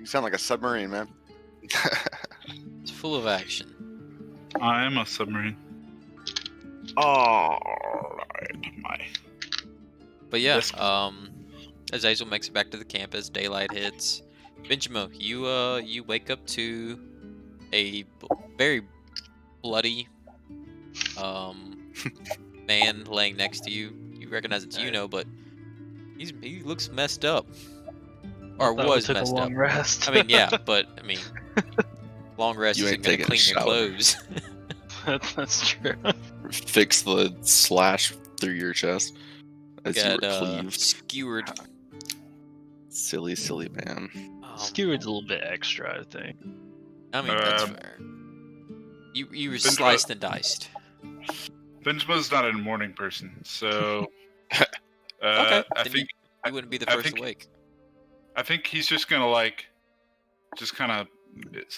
You sound like a submarine, man. It's full of action. I am a submarine. Alright, But yeah, Azazel makes it back to the camp as daylight hits. Benjamin, you wake up to a very bloody man laying next to you. You recognize it's but he looks messed up, or was took messed a long up. rest. I mean, yeah, but I mean, long rest You isn't ain't gonna taking a clean your shower. clothes. That's true. Fix the slash through your chest as you were Got cleaved. skewered. Silly, silly man. Skewered's a little bit extra, I think. I mean, that's fair. You were Benjamin- sliced and diced. Benjamin's not a morning person, so Okay, I then think you wouldn't be the I first think- awake. I think he's just gonna kind of,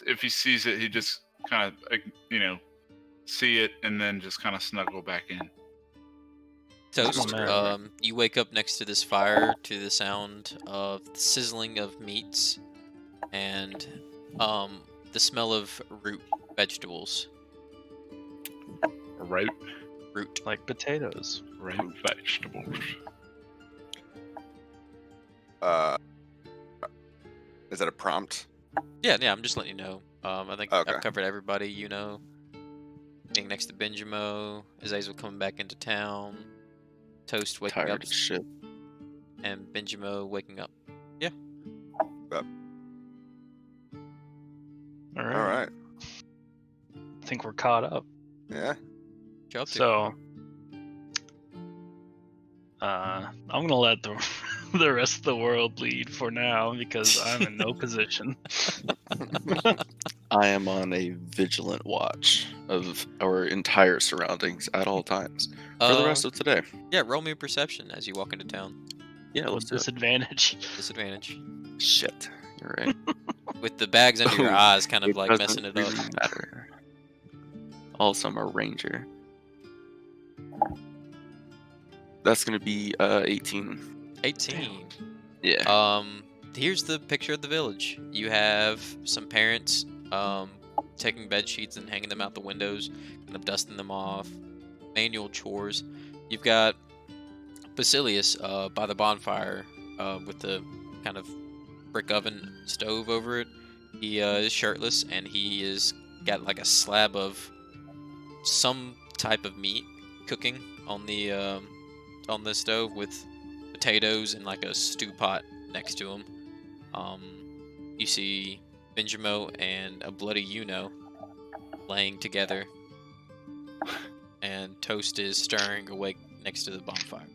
if he sees it, he just kind of see it and then just kind of snuggle back in. Toast, man. you wake up next to this fire to the sound of the sizzling of meats and the smell of root vegetables. Root Like potatoes. vegetables. Is that a prompt? Yeah, I'm just letting you know. I think Okay. I've covered everybody, being next to Benjamo, Azazel coming back into town, Toast waking Tired up, as shit. and Benjamo waking up. All All right. right. I think we're caught up. Yeah. Show up to. So, I'm gonna let the rest of the world lead for now because I'm in no position. I am on a vigilant watch of our entire surroundings at all times for the rest of today. Yeah, roll me a perception as you walk into town. Yeah, let's With do it. disadvantage. Disadvantage. Shit, you're right. With the bags under your eyes kind of like doesn't messing it up. really matter. Also, I'm a ranger. That's gonna be 18. 18. Yeah. Here's the picture of the village. You have some parents taking bed sheets and hanging them out the windows, kind of dusting them off. Manual chores. You've got Basilius by the bonfire with the kind of brick oven stove over it. He is shirtless and he is got like a slab of some type of meat cooking on the stove with potatoes and like a stew pot next to him. You see Benjamo and a bloody laying together, and Toast is stirring awake next to the bonfire.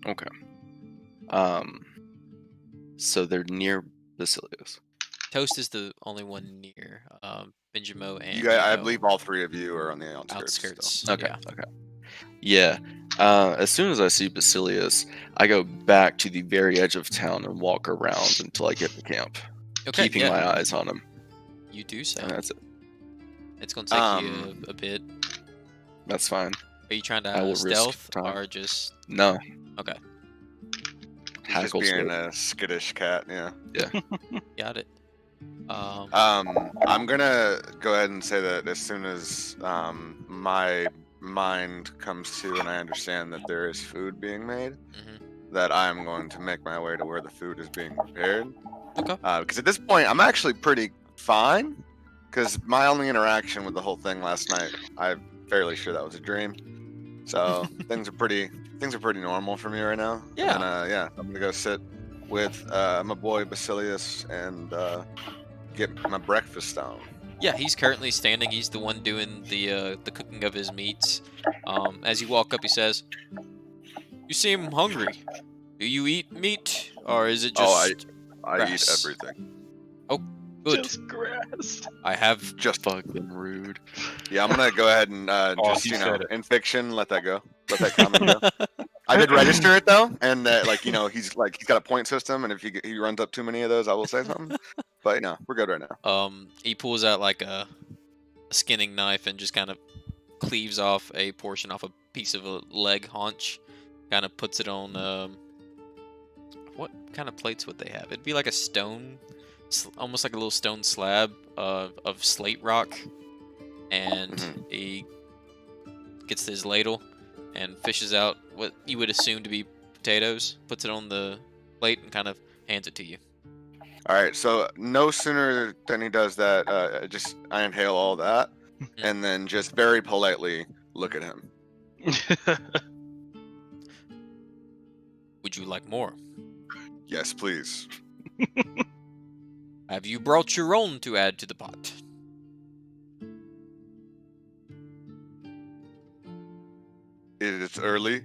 Okay. So they're near Basilius. Toast is the only one near Benjamo and You guys, I believe all three of you are on the outskirts. outskirts. Okay. Yeah. Okay. Yeah. As soon as I see Basilius, I go back to the very edge of town and walk around until I get to camp, Okay. keeping yeah. my eyes on him. You do so. And that's it. It's gonna take you a bit. That's fine. Are you trying I will to risk stealth time. or just No. okay? He's just Hackle being scope. a skittish cat. Yeah. Got it. I'm gonna go ahead and say that as soon as my mind comes to and I understand that there is food being made, that I'm going to make my way to where the food is being prepared. Okay. Because at this point, I'm actually pretty fine. Because my only interaction with the whole thing last night, I'm fairly sure that was a dream. So things are pretty normal for me right now. Yeah. And yeah, I'm gonna go sit with my boy Basilius and get my breakfast on. Yeah, he's currently standing. He's the one doing the cooking of his meats. As you walk up, he says, "You seem hungry. Do you eat meat, or is it just I eat grass?" everything. Good? Just grass. I have. Just Fucking rude. yeah, I'm gonna go ahead and just he you know, said it. in fiction, let that go. Let that comment go. I did register it though, and he's got a point system, and if he runs up too many of those, I will say something. But no, we're good right now. He pulls out like a skinning knife and just kind of cleaves off a portion off a piece of a leg haunch. Kind of puts it on what kind of plates would they have? It'd be like a stone, almost like a little stone slab of slate rock, and he gets his ladle and fishes out what you would assume to be potatoes, puts it on the plate, and kind of hands it to you. All right, so no sooner than he does that, I inhale all that, and then just very politely look at him. Would you like more? Yes, please. Have you brought your own to add to the pot? It's early.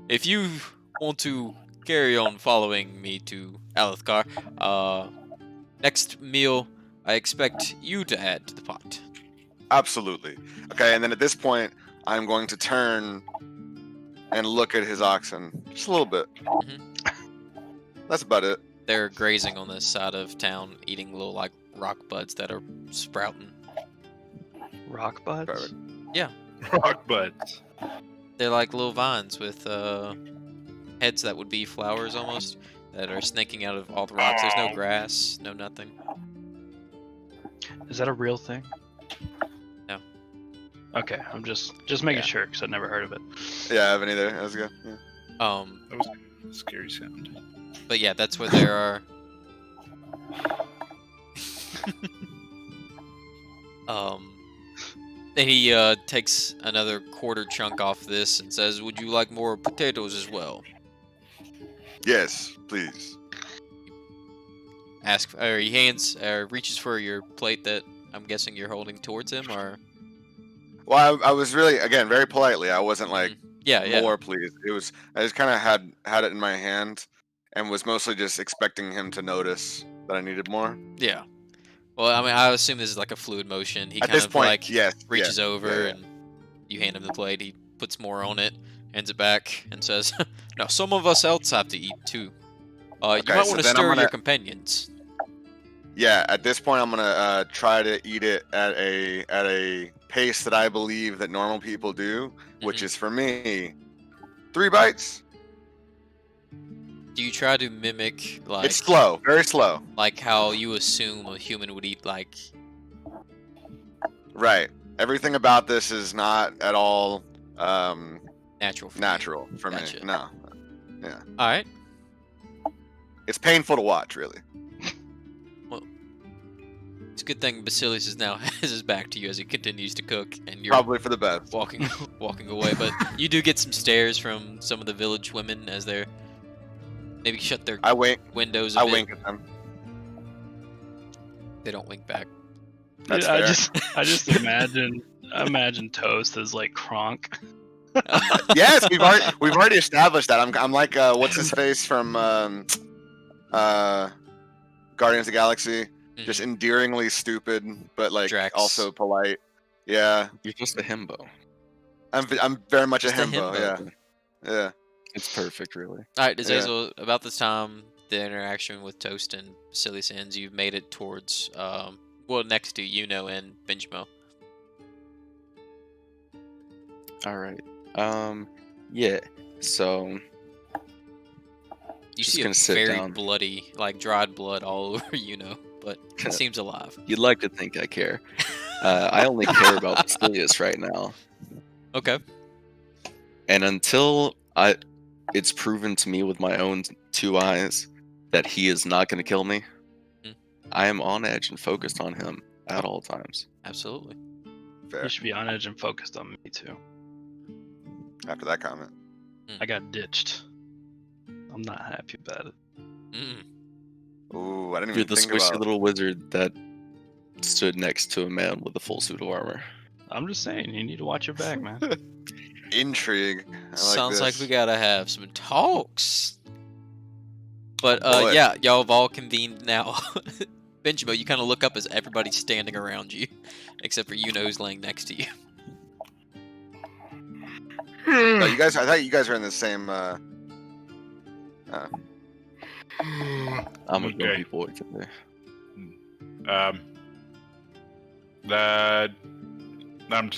If you want to carry on following me to Alethkar, next meal I expect you to add to the pot. Absolutely. Okay, and then at this point, I'm going to turn and look at his oxen just a little bit. That's about it. They're grazing on this side of town, eating little like rock buds that are sprouting. Rock buds? Perfect. Yeah. Rock buds. They're like little vines with heads that would be flowers almost, that are snaking out of all the rocks. There's no grass, no nothing. Is that a real thing? No. Okay, I'm just making Yeah. sure because I've never heard of it. Yeah, I haven't either. That was good. Yeah. That was a scary sound. But yeah, that's where there are. Then he takes another quarter chunk off this and says, "Would you like more potatoes as well?" Yes, please. He reaches for your plate that I'm guessing you're holding towards him, or Well, I was really, again, very politely. I wasn't like yeah. more, please. It was, I just kind of had it in my hand and was mostly just expecting him to notice that I needed more. Yeah. Well, I mean, I assume this is like a fluid motion. He At kind this of point, like yes. reaches yeah, over yeah. and you hand him the plate. He puts more on it, hands it back, and says, "Now some of us else have to eat too. You Okay, might so want to then I'm stir your gonna- companions." Yeah, at this point, I'm gonna try to eat it at a pace that I believe that normal people do, which Mhm. is for me 3 bites. Do you try to mimic like It's slow, very slow. like how you assume a human would eat? Like, Right. Everything about this is not at all natural. For you. natural for Gotcha. me. No, All right. it's painful to watch, really. It's a good thing Basilius now has his back to you as he continues to cook, and you're Probably for the best. walking away. But you do get some stares from some of the village women as they're maybe shut their I wink. windows a I bit. wink at them. They don't wink back. That's Yeah, fair. I just imagine Toast as like Kronk. Yes, we've already established that. I'm like what's his face from Guardians of the Galaxy, just endearingly stupid, but like Drax. also polite. Yeah, You're just a himbo. I'm very much Just a a himbo. himbo. Yeah. It's perfect, really. All right, Azazel. About this time, the interaction with Toast and Basilius ends. You've made it towards next to Yuno and Benjamo. All right. Yeah. So You Just see a gonna sit very down. bloody, like dried blood all over Yuno, but he seems alive. you'd like to think I care. I only care about Basilius right now, Okay. and until it's proven to me with my own 2 eyes that he is not going to kill me, Mm. I am on edge and focused on him at all times. Absolutely. Fair. You should be on edge and focused on me too. After that comment. I got ditched. I'm not happy about it. Mm. Ooh, I didn't You're even the think squishy about. little wizard that stood next to a man with a full suit of armor. I'm just saying, you need to watch your back, man. Intrigue. I like Sounds like this. we gotta have some talks. But Boy. yeah, y'all have all convened now. Benjamin, you kind of look up as everybody's standing around you, except for Yuno who's laying next to you. No, you guys. I thought you guys were in the same. I'm a Okay. grumpy boy today. That I'm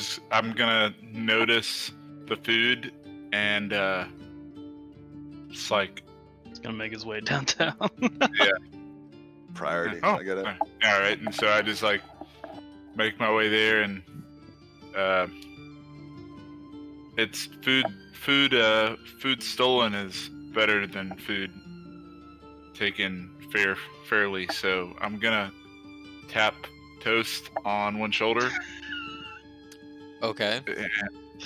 gonna notice the food and it's like, He's gonna make his way downtown. Priorities. oh, I get it. all right. And so I just like make my way there, and it's food stolen is better than food taken fairly. So I'm gonna tap Toast on one shoulder. Okay. And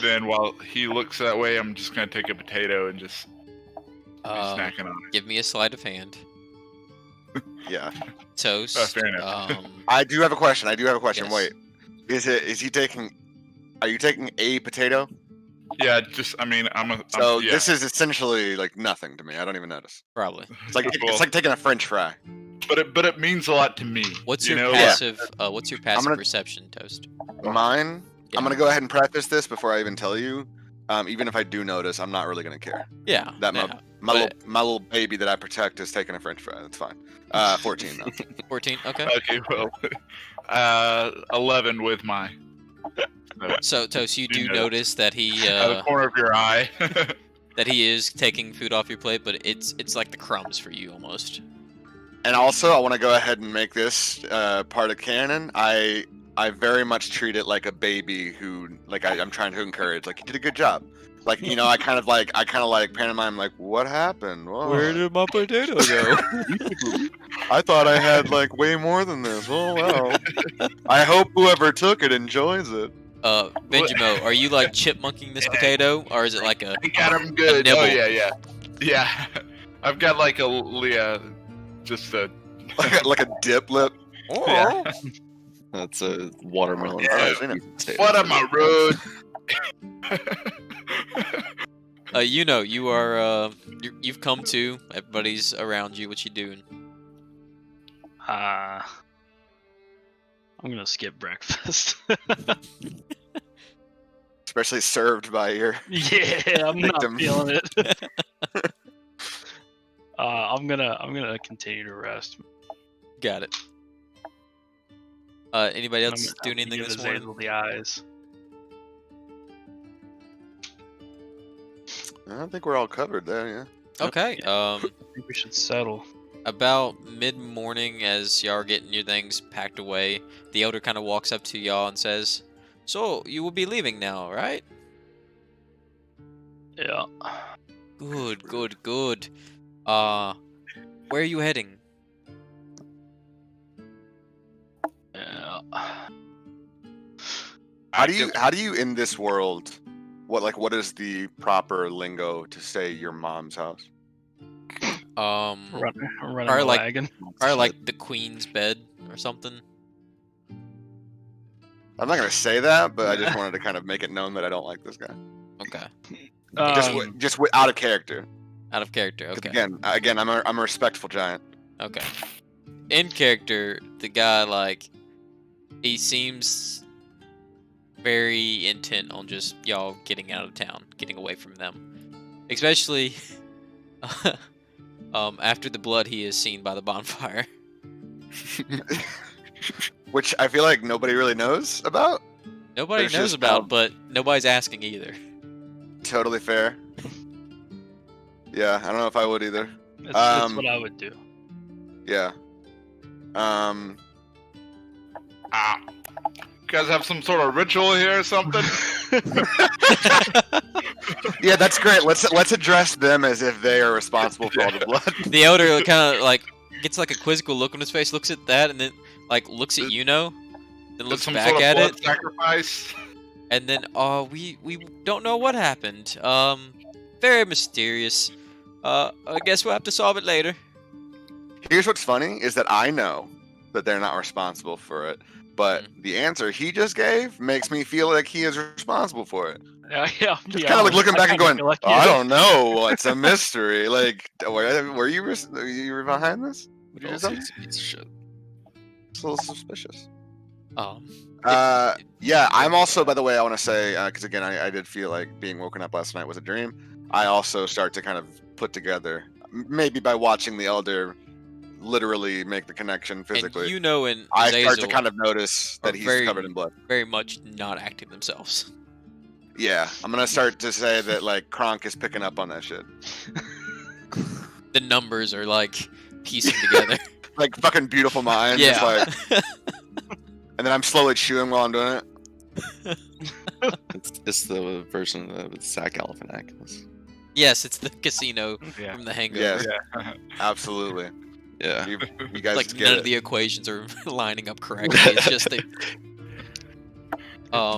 then while he looks that way, I'm just gonna take a potato and just be snacking on it. Give me a sleight of hand. Yeah. Toast. Fair enough. I do have a question. Yes. Wait. Are you taking a potato? Yeah, yeah. This is essentially like nothing to me. I don't even notice. Probably. It's like Well, it's like taking a French fry. but it means a lot to me. What's you your know? passive? What's your passive gonna- perception, Toast? Mine. Yeah. I'm gonna go ahead and preface this before I even tell you. Even if I do notice, I'm not really gonna care. Yeah. That yeah. my But- little baby that I protect is taking a French fry. That's fine. 14 though. 14. Okay. Okay, well, 11 with my So Toast, you You do know. notice that he out of the corner of your eye. that he is taking food off your plate, but it's like the crumbs for you almost. And also, I want to go ahead and make this part of canon. I very much treat it like a baby who, like, I'm trying to encourage. Like, you did a good job. Like, you know, I kind of like pantomime. Like, what happened? Whoa. Where did my potato go? I thought I had like way more than this. Oh wow. I hope whoever took it enjoys it. Benjamo, are you like chipmunking this potato, or is it like a? I got him good. nibble. Oh yeah. I've got like just a like a dip lip. Yeah. That's a watermelon. Yeah, type I've seen potato. what am I rude? You know, you are you've come to. Everybody's around you. What you doing? I'm gonna skip breakfast. Especially served by your. Yeah, I'm not Victim. feeling it. I'm gonna continue to rest. Got it. Anybody I'm else gonna doing anything give this morning? Azazel the eyes. I think we're all covered there. Yeah. Okay. I think we should settle. About mid-morning, as y'all are getting your things packed away, the elder kind of walks up to y'all and says, "So you will be leaving now, right?" Yeah. Good, good, good. Where are you heading? Yeah. How do you in this world? What is the proper lingo to say your mom's house? Running Probably a like- wagon. Or like the queen's bed or something? I'm not gonna say that, but I just wanted to kind of make it known that I don't like this guy. Okay. Just out of character. Out of character. 'Cause Okay. Again, I'm a respectful giant. Okay. In character, the guy, like, he seems very intent on just y'all getting out of town, getting away from them. Especially after the blood he has seen by the bonfire. Which I feel like nobody really knows about. Nobody There's knows just, about, but nobody's asking either. Totally fair. Yeah, I don't know if I would either. That's what I would do. Yeah. You guys have some sort of ritual here or something? Yeah, that's great. Let's address them as if they are responsible for all the blood. The elder kind of like gets like a quizzical look on his face, looks at that, and then like looks at then looks some back sort of at blood it, sacrifice? and then we don't know what happened. Very mysterious. I guess we'll have to solve it later. Here's what's funny is that I know that they're not responsible for it, but the answer he just gave makes me feel like he is responsible for it. Yeah. Just kind of like looking back and going, Like, I don't know. It's a mystery. Like, were you behind this? Did you do Also, something? he's a piece of shit. It's a little suspicious. Yeah, I'm also, by the way, I want to say, because again, I did feel like being woken up last night was a dream. I also start to kind of put together, maybe by watching the elder literally make the connection physically. And you know, and I start to Azazel kind of notice that are he's very- covered in blood. very much not acting themselves. Yeah, I'm gonna start to say that like Kronk is picking up on that shit. The numbers are like piecing together. Like fucking beautiful mind. Yeah. Just like, and then I'm slowly chewing while I'm doing it. It's the version of the Sack Galifianakis. Yes, it's the casino Yeah. from The Hangover. Yes, Yeah. absolutely. Yeah. You guys Like get none it. of the equations are lining up correctly. It's just the.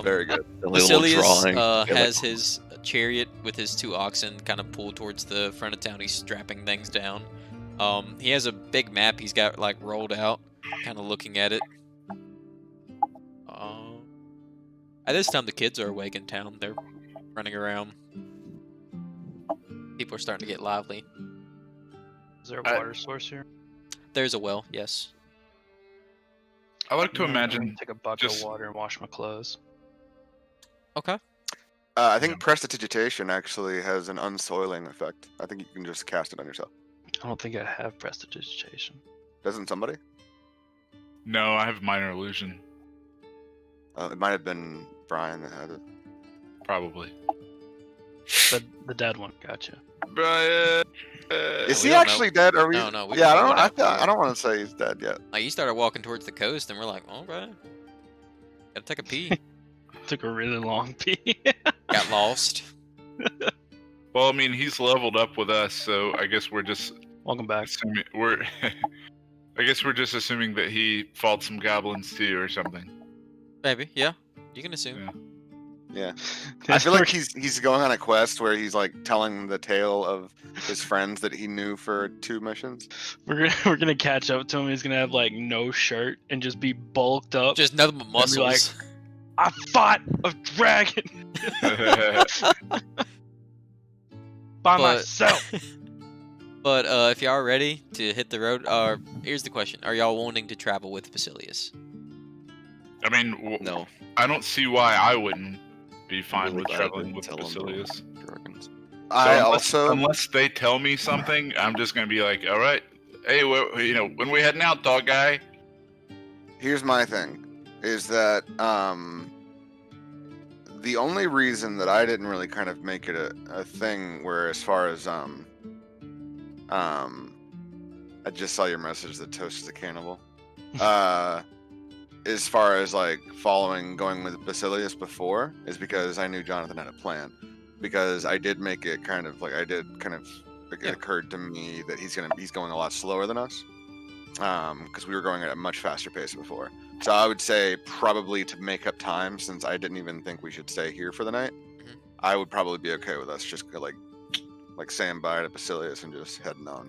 Very good. The little Basilius drawing. has his chariot with his 2 oxen kind of pulled towards the front of town. He's strapping things down. He has a big map he's got like rolled out, kind of looking at it. At this time, the kids are awake in town. They're running around. People are starting to get lively. Is there a water source here? There's a well, yes. I like to I'm gonna imagine. take a bucket just- of water and wash my clothes. Okay. I think prestidigitation actually has an unsoiling effect. I think you can just cast it on yourself. I don't think I have prestidigitation. Doesn't somebody? No, I have minor illusion. It might have been Brian that had it. Probably. The dead one, gotcha. Brian. Is we he don't actually dead? Are we? No, we Yeah, don't know I what don't. I don't want to say he's dead yet. Like, he started walking towards the coast, and we're like, oh, okay. Gotta take a pee. Took a really long pee. Got lost. Well, I mean, he's leveled up with us, so I guess we're just Welcome back. assuming I guess we're just assuming that he fought some goblins too, or something. Maybe, yeah. You can assume. Yeah. Yeah, I feel like he's going on a quest where he's like telling the tale of his friends that he knew for 2 missions. we're gonna catch up to him. He's gonna have like no shirt and just be bulked up. Just nothing but be muscles. I fought a dragon by myself. But if y'all are ready to hit the road, here's the question: are y'all wanting to travel with Basilius? I mean, No. I don't see why I wouldn't be fine Really with glad I traveling didn't with tell him Basilius. about dragons. I unless, also unless they tell me something, I'm just gonna be like, all right, hey, when we heading out, dog guy. here's my thing, is that the only reason that I didn't really kind of make it a thing where as far as I just saw your message that Toast is a cannibal. As far as like going with Basilius before is because I knew Jonathan had a plan. Because I did make it kind of like it occurred to me that he's going a lot slower than us. Because we were going at a much faster pace before. So I would say probably to make up time, since I didn't even think we should stay here for the night, I would probably be okay with us just like saying bye to Basilius and just heading on.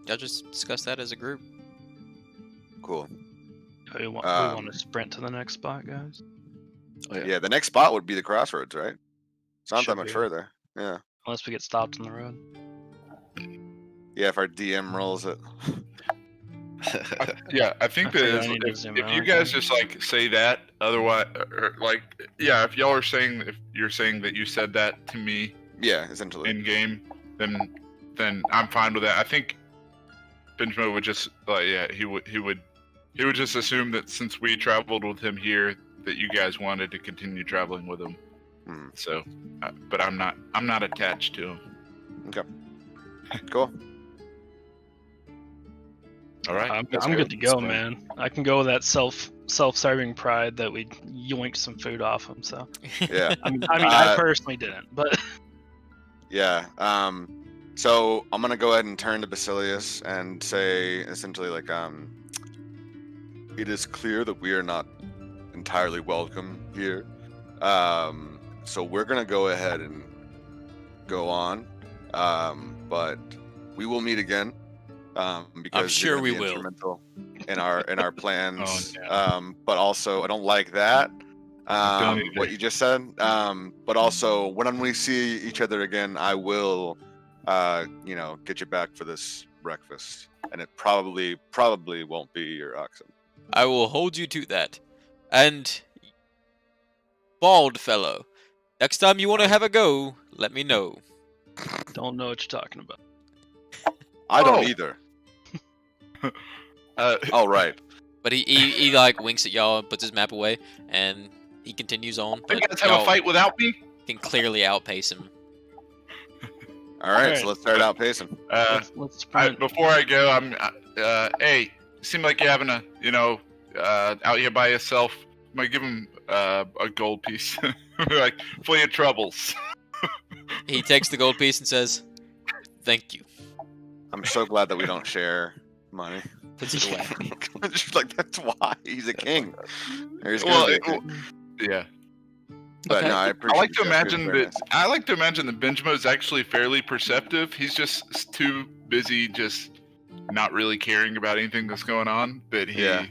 Y'all just discuss that as a group. Cool. We want to sprint to the next spot, guys. Oh, yeah. Yeah, the next spot would be the crossroads, right? It's not Should that much be. further. Yeah. Unless we get stopped on the road. Yeah, if our DM rolls it. Yeah, I think I forgot that I need to if zoom you out guys again. just like say that, otherwise, or like, yeah, if y'all are saying, if you're saying that you said that to me Yeah, essentially. in game, then I'm fine with that. I think Benjamin would just like, yeah, he would just assume that since we traveled with him here, that you guys wanted to continue traveling with him. Hmm. So, but I'm not attached to him. Cool. All right. I'm That's good good. to go, That's man. I can go with that self-serving pride that we yoinked some food off him. So Yeah. I mean, I Uh, personally didn't, but Yeah. So I'm gonna go ahead and turn to Basilius and say essentially like it is clear that we are not entirely welcome here. So we're gonna go ahead and go on. But we will meet again. Because sure you're gonna we be will. instrumental in our plans. Oh, But also I don't like that. Don't either. What you just said. But also when we see each other again, I will get you back for this breakfast. And it probably won't be your oxen. I will hold you to that. And bald fellow, next time you want to have a go, let me know. don't know what you're talking about. I don't Oh. either. Uh, All right. But he like winks at y'all and puts his map away, and He continues on, You but guys have a y'all fight without me? can clearly outpace him. All right, All so right. let's start outpacing. Let's sprint. Before I go, I'm. Hey, seem like you're having a, out here by yourself. I'm gonna give him a gold piece, like for your troubles. He takes the gold piece and says, "Thank you." I'm so glad that we don't share money. Puts it away. Just like that's why he's a king. Or he's Well, gonna be a king. Yeah. But Okay. no, I I appreciate. like to you guys being imagine very that. nice. I like to imagine that Benjamin's actually fairly perceptive. He's just too busy, just not really caring about anything that's going on. That he, Yeah.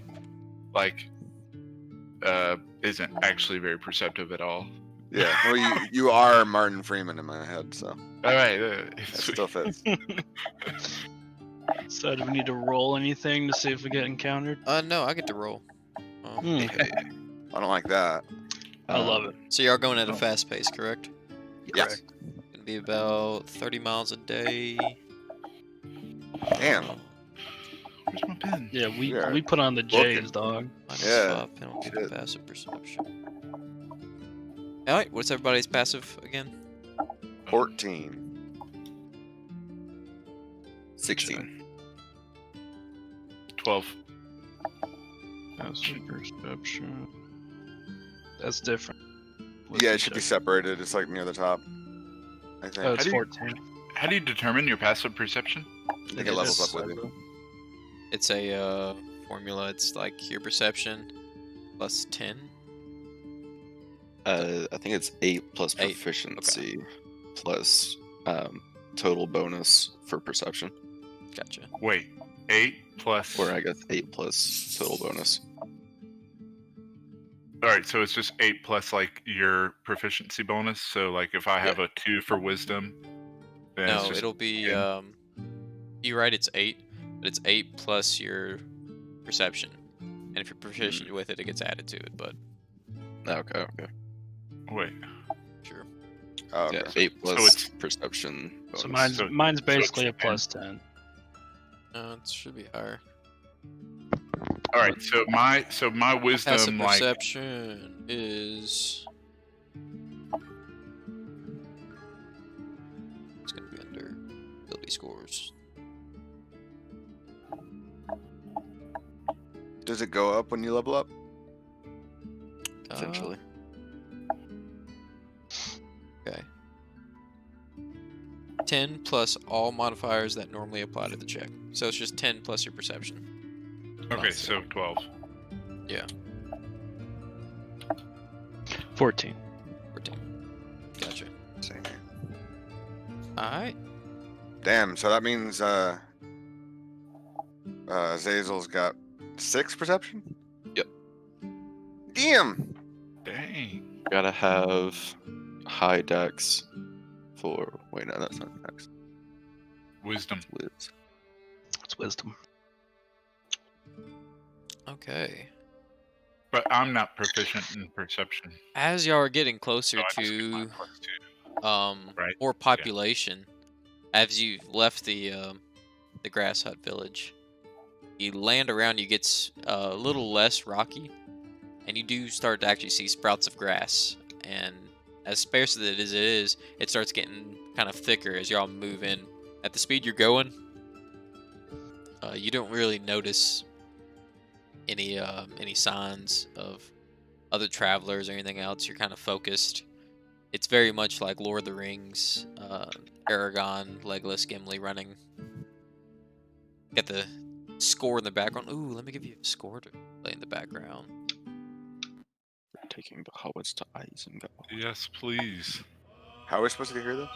isn't actually very perceptive at all. Yeah. Well, you are Martin Freeman in my head, so All right. it still fits. So do we need to roll anything to see if we get encountered? No, I get to roll. Hmm, I don't like that. I love it. So you're going at a fast pace, correct? Yes. Gonna be about 30 miles a day. Damn. Where's my pen? Yeah, Yeah. we put on the Looking. J's, dog. Minus Yeah, 5 penalty to shit. passive perception. Alright, what's everybody's passive again? 14. 16. 12. That's perception. That's different. Yeah, it should be separated. It's like near the top. I think. Oh, it's How do you- 14. How do you determine your passive perception? I think it levels up with you. It's a formula. It's like your perception plus 10. I think it's 8 plus 8, proficiency plus total bonus for perception. Gotcha. Wait, 8 plus. Or I guess 8 plus total bonus. All right, so it's just 8 plus like your proficiency bonus. So like if I have a 2 for wisdom, then it's No, just it'll be 10. you're right, it's 8, but it's 8 plus your perception. And if you're proficient with it, it gets added to it, but Okay. Wait. sure. Oh, okay. Yeah, 8 plus it's- perception bonus. So mine's So- mine's so basically a it's 10. plus 10. It should be higher. All right, so my wisdom Passive like perception is. It's gonna be under ability scores. Does it go up when you level up? Essentially. Okay. 10 plus all modifiers that normally apply to the check. So it's just 10 plus your perception. okay, so 12. 14. 14. Gotcha. Same here. Alright. Damn. So that means Zazel's got 6 perception. Yep. Damn. Dang. Gotta have high dex for. Wait, no, that's not dex. Wisdom. Wiz. It's wisdom. Okay. But I'm not proficient in perception. As y'all are getting closer So I just get my to plus 2. Right, more population, as you left the grass hut village, the land around you gets a little less rocky, and you do start to actually see sprouts of grass. And as sparse as it is, it starts getting kind of thicker as y'all move in. At the speed you're going, you don't really notice any signs of other travelers or anything else. You're kind of focused. It's very much like Lord of the Rings, Aragorn, Legolas, Gimli running. Got the score in the background. Ooh, let me give you a score to play in the background. Taking the hobbits to Isengard. Yes, please. How are we supposed to hear this?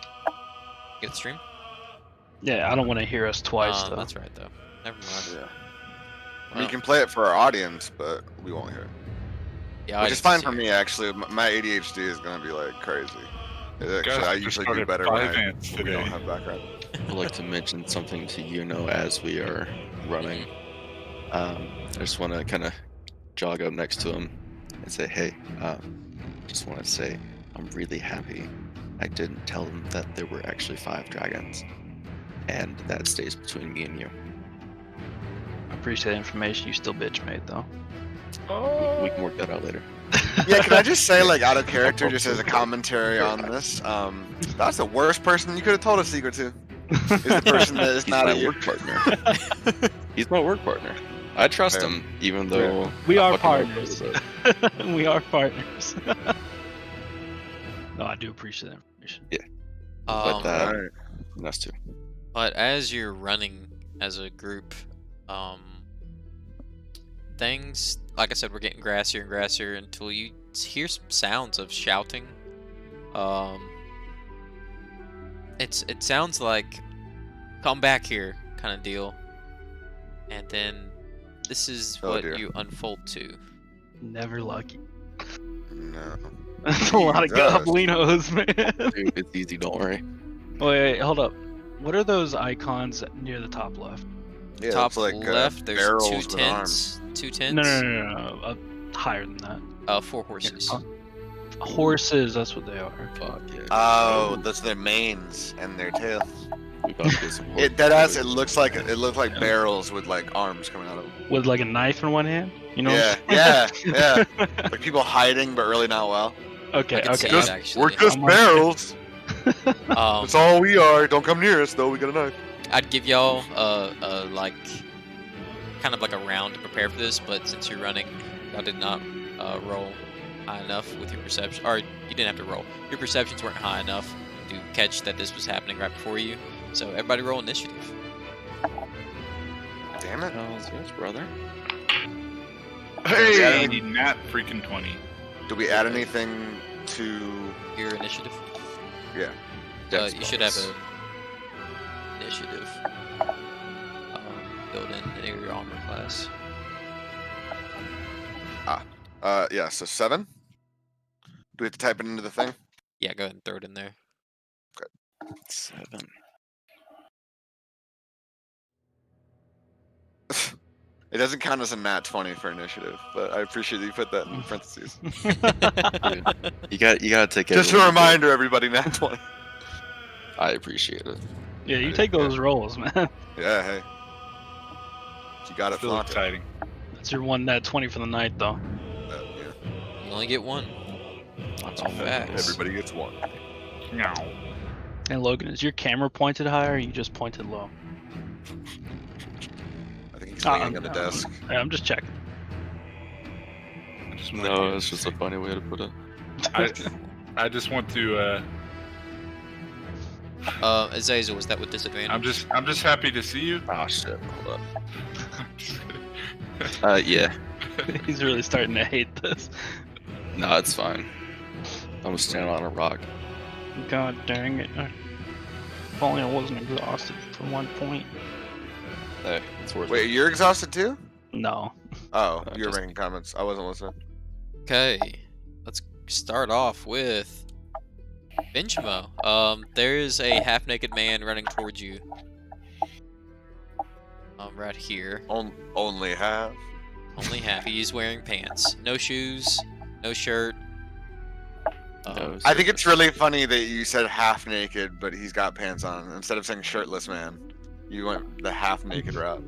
Get the stream? Yeah, I don't want to hear us twice though. That's right, though. Never mind. Yeah. Well, You can play it for our audience, but we won't hear it. yeah, Which is fine for me, actually. My ADHD is going to be like crazy. Actually, Guys, I just usually do started better 5 when ants we today. don't have background. I'd like to mention something to as we are running. I just want to kind of jog up next to him and say, hey, just want to say I'm really happy I didn't tell him that there were actually 5 dragons. And that stays between me and you. I appreciate the information. You still bitch made though. We can work that out later. Yeah, can I just say, like, out of character, just as a commentary on this, that's the worst person you could have told a secret to. Is the person that is He's not my at you. work partner. He's my work partner. I trust Fair. him, even though We I are fucking know partners. about it. We are partners. No, I do appreciate that information. But Alright. that's too. But as you're running as a group, things, like I said, we're getting grassier and grassier until you hear some sounds of shouting. It sounds like "come back here" kind of deal, and then this is Oh, what dear. you unfold to. Never lucky. No. That's a lot of Jesus. gobelinos, man. Dude, it's easy. Don't worry. Wait, hold up. What are those icons near the top left? Yeah, Top it's like left, there's barrels two with tents. Two tents. No. Higher than that. 4 horses. Horses, that's what they are. Fuck yeah. Oh, those are their manes and their tails. We about to get some horse It deadass. It footage. looks like barrels with like arms coming out of them. With like a knife in one hand? You know? Yeah, yeah. Like people hiding, but really not well. Okay, I can see okay. it, actually. We're just I'm on- barrels. Um, That's all we are. Don't come near us, though. We got a knife. I'd give y'all like kind of like a round to prepare for this, but since you're running, y'all did not roll high enough with your perception, or you didn't have to roll. Your perceptions weren't high enough to catch that this was happening right before you. So everybody roll initiative. Damn it. Hell's yes, brother. Hey, not freaking 20. Do we add anything to? Your initiative. Yeah. Dex You should have bonus. a initiative built in your armor class. Yeah. So 7. Do we have to type it into the thing? Yeah, go ahead and throw it in there. 7. It doesn't count as a nat 20 for initiative, but I appreciate that you put that in parentheses. You gotta take it. Just a reminder, everybody, nat 20. I appreciate it. Yeah, you take those rolls, man. Yeah, hey. You got it, Still flaunt it. exciting. That's your one net 20 for the night, though. Yeah. You only get one. That's all facts. Everybody gets one. No. And Logan, is your camera pointed high or you just pointed low? I think he's leaning on the no. desk. Hey, I'm just checking. I just want No, to- it's just a funny way to put it. I just want to. Azazel, was that with disadvantage? I'm just happy to see you. Oh shit. Hold up. Yeah. He's really starting to hate this. No, it's fine. I'm standing on a rock. God dang it. If only I wasn't exhausted for 1 point. Hey, it's worth Wait, it. you're exhausted too? No. Oh, No, you were just- making comments. I wasn't listening. Okay, let's start off with Benjamo. There is a half-naked man running towards you. Right here. Only half. Only half. He's wearing pants. No shoes, no shirt. No, I think it's really funny that you said half naked, but he's got pants on. Instead of saying shirtless man, you went the half naked route.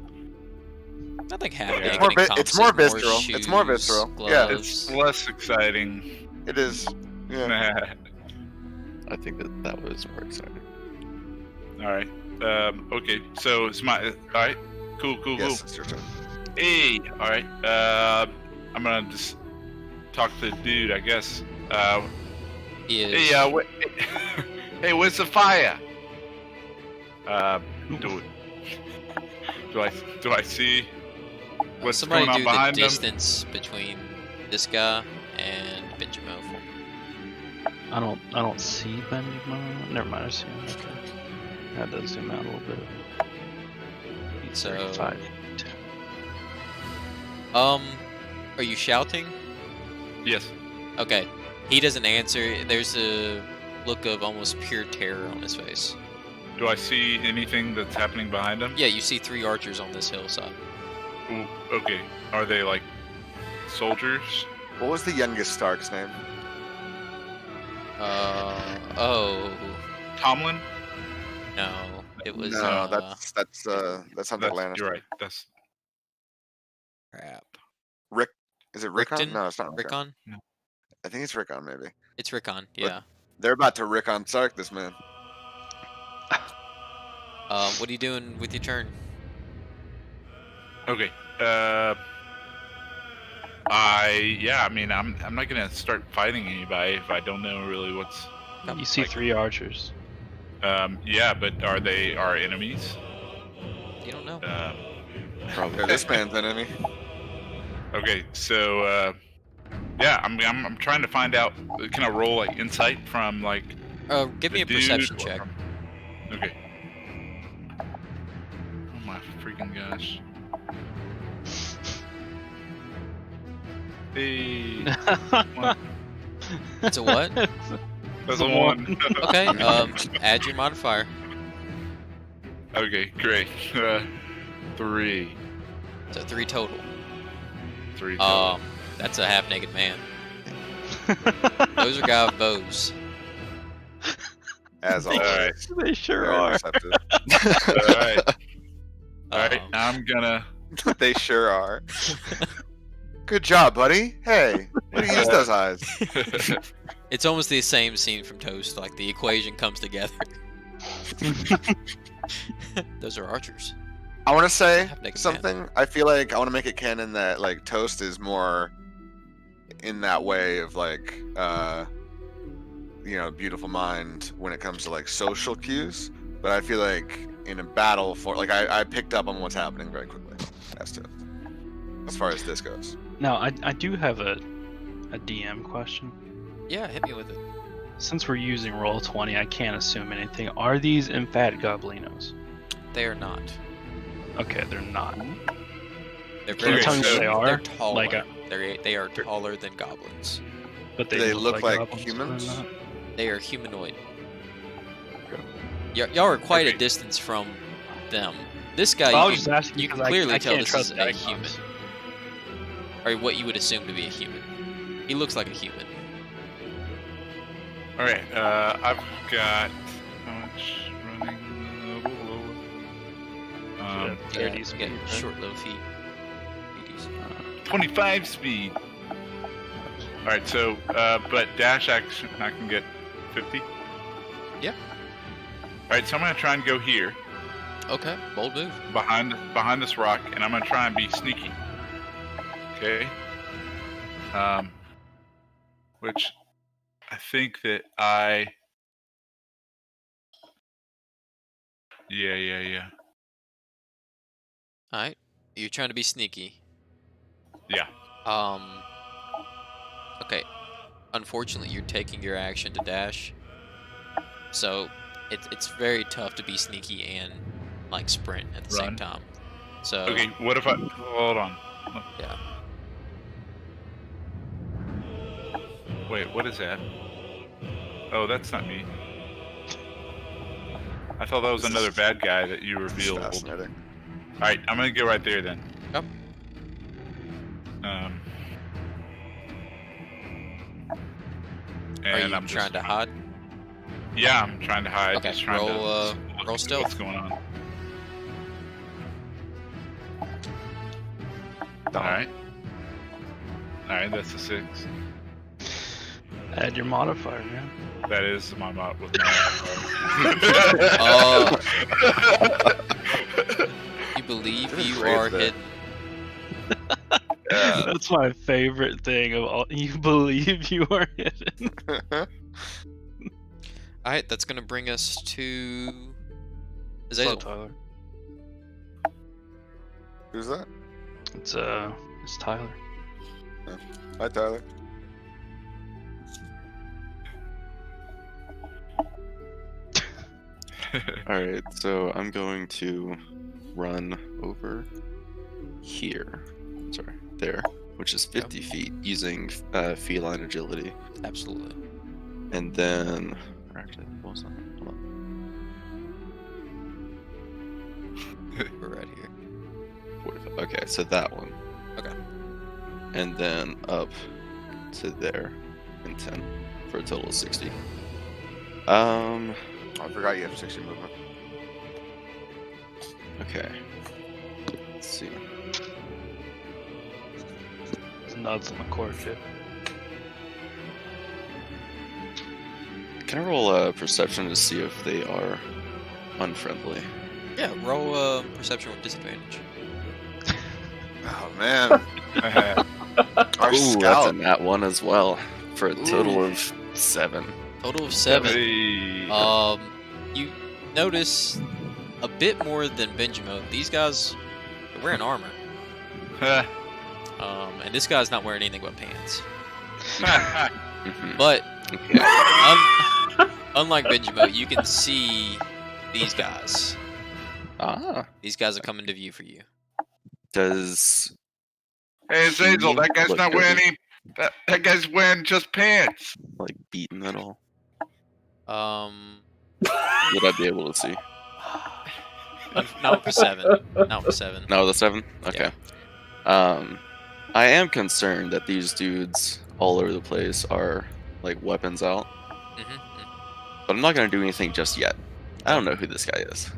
I think half It's naked more vi- it's encompasses more visceral. It's more shoes, visceral. Yeah. It's gloves. less exciting. It is. Yeah. I think that was more exciting. All right. Okay. So it's my. All right. Cool. Yes, it's your turn. Hey. All right. I'm gonna just talk to the dude, I guess. He is. Hey. Hey. Where's the fire? Do I see what's Somebody going on do behind the him? distance between this guy and Benjamo for me. I don't see Benjamin. Never mind, I see him. Okay. That does zoom out a little bit. So, 35. are you shouting? Yes. Okay. He doesn't answer. There's a look of almost pure terror on his face. Do I see anything that's happening behind him? Yeah, you see 3 archers on this hillside. Ooh, okay. Are they like soldiers? What was the youngest Stark's name? Oh, Tomlin? no. It was, No, that's not the Lannister. You're right. That's crap. Is it Rickon? Rickton? No, it's not Rickon? Rickon. I think it's Rickon, maybe. It's Rickon, yeah. They're about to Rickon Sark this man. What are you doing with your turn? Okay. I mean, I'm not gonna start fighting anybody if I don't know really what's. You see 3 archers. Yeah, but are they our enemies? You don't know. Probably. Yeah, this man's enemy. Okay, so yeah, I'm trying to find out. Can I roll like insight from like? Give me the a dude perception or check. from- Okay. Oh my freaking gosh. Hey. It's a what? That's a 1. Okay, add your modifier. Okay, great. 3. So 3 total. 3 total. That's a half-naked man. Those are guy with bows. As always. They sure Very are. receptive. Alright. Alright, Um, I'm gonna. They sure are. Good job, buddy. Hey, way to use those eyes. It's almost the same scene from Toast, like the equation comes together. Those are archers. I want to say Half-naked something. I feel like I want to make it canon that like Toast is more in that way of like beautiful mind when it comes to like social cues. But I feel like in a battle for like I picked up on what's happening very quickly as far as this goes. Now, I do have a DM question. Yeah, hit me with it. Since we're using Roll20, I can't assume anything. Are these in fact Goblinos? They are not. Okay, they're not. They're Can you tell me what they are? They're taller. Like they are taller than goblins. But Do they look like goblins, but they're humans? not? They are humanoid. Y'all are quite Okay. a distance from them. This guy, Well, I you was just can, asking you because can clearly I tell can't this trust is a icons. human, or what you would assume to be a human. He looks like a human. Alright, I've got how much running? Yeah, Yeah, 30 you speed, get right? short little feet. Feeties. 25 speed. Alright, so but dash action I can get 50. Yeah. Alright, so I'm gonna try and go here Okay, bold move. behind this rock, and I'm gonna try and be sneaky. Okay. Which I think that Yeah. All right, you're trying to be sneaky. Yeah. Okay. Unfortunately, you're taking your action to dash, so it's very tough to be sneaky and like sprint at the same Run. time. So Okay, what if I hold on? yeah. Wait, what is that? Oh, that's not me. I thought that was This is- another bad guy that you It's revealed. fascinating. Alright, I'm gonna go right there then. Yep. Are And you I'm trying just, to hide? Yeah, I'm trying to hide. Okay, Just trying roll, to look roll at stealth. What's going on? Alright. Alright, that's a 6. Add your modifier, man. That is my mod with my. Oh. You believe This is you great are there. hidden. Yeah. That's my favorite thing of all. You believe you are hidden. All right, that's gonna bring us to Hello, Azazel. Tyler. Who's that? It's Tyler. Hi, Tyler. Alright, so I'm going to run over here. Sorry, there, which is 50 feet using feline agility. Absolutely. And then. Or actually, what was that? Hold on. We're right here. 45. Okay, so that one. Okay. And then up to there in 10 for a total of 60. I forgot you have 60 movement. Okay. Let's see. nuts on the cork, dude. Can I roll a perception to see if they are unfriendly? Yeah, roll perception with disadvantage. Oh man. Our Ooh, that's scout. a nat 1 as well, for a total of 7. Total of 7. Hey. You notice a bit more than Benjamin. These guys are wearing armor. And this guy's not wearing anything but pants. Mhm. But Okay. unlike Benjamin, you can see these guys. Ah, These guys are coming to view for you. does Hey, Zazel, that guy's Look not good. wearing any. That guy's wearing just pants. like beaten at all? Um, Would I be able to see? not for 7. Not for 7. No, the 7. Okay. I am concerned that these dudes all over the place are like weapons out, but I'm not gonna do anything just yet. I don't know who this guy is,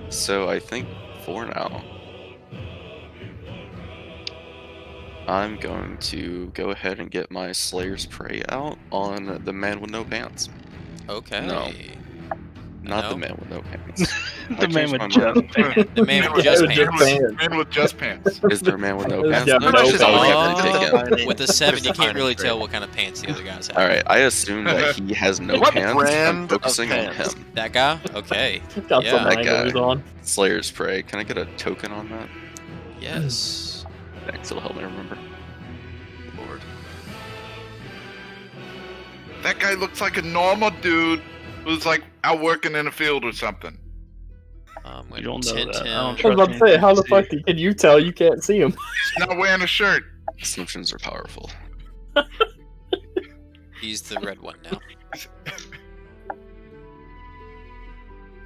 so I think for now, I'm going to go ahead and get my Slayer's Prey out on the man with no pants. Okay. No. Not the No? man with no pants. The I man changed with my just mind. pants. The man with just Just pants. pants. Man with just pants. Is there a man with no Yeah, pants? no No, that's just all we have to pants. take in. With a 7, you can't defining really trait. tell what kind of pants the other guys have. Alright, I assume that he has no What pants. I'm brand of focusing on pants? him. That guy? Okay. Got Yeah. some That wranglers guy. on. Slayer's Prey. Can I get a token on that? Yes. Thanks, it'll help me remember. Lord. That guy looks like a normal dude who's like out working in a field or something. You don't know Tint that. I him. don't I was trust about to say, anything how you the see. fuck can you tell you can't see him? He's not wearing a shirt. Assumptions are powerful. He's the red one now.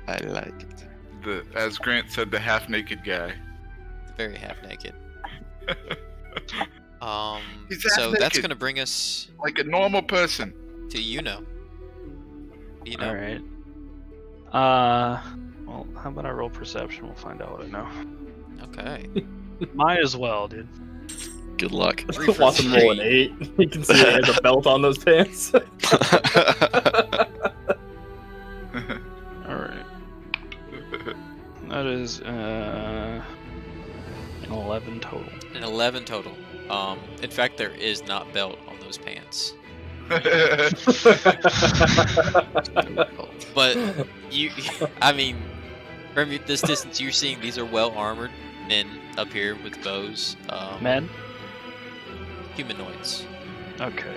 I like it. As Grant said, the half-naked guy. Very half naked. He's So that's half-naked. gonna bring us Like a normal person. to You know. All right. Well, how about I roll perception? We'll find out what I know. Okay. Might as well, dude. Good luck. 3 for Watch him roll an 3. 8. You can see he has a belt on those pants. All right. That is an 11 total. An 11 total. In fact, there is not belt on those pants. But you, I mean, from this distance, you're seeing these are well armored men up here with bows. Men? Humanoids. Okay.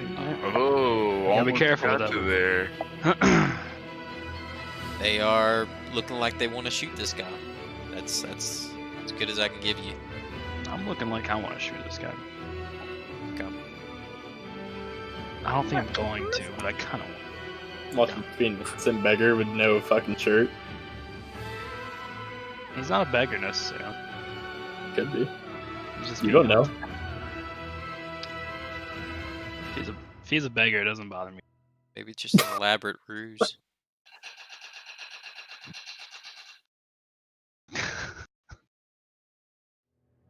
Oh, Gotta be almost careful with got that you one. there. They are looking like they want to shoot this guy. That's as good as I can give you. I'm looking like I want to shoot this guy. Okay. I don't think I'm going to, but I kind of want. Watch him being some beggar with no fucking shirt. He's not a beggar necessarily. Could be. He's just You don't know. If he's a beggar, it doesn't bother me. Maybe it's just an elaborate ruse.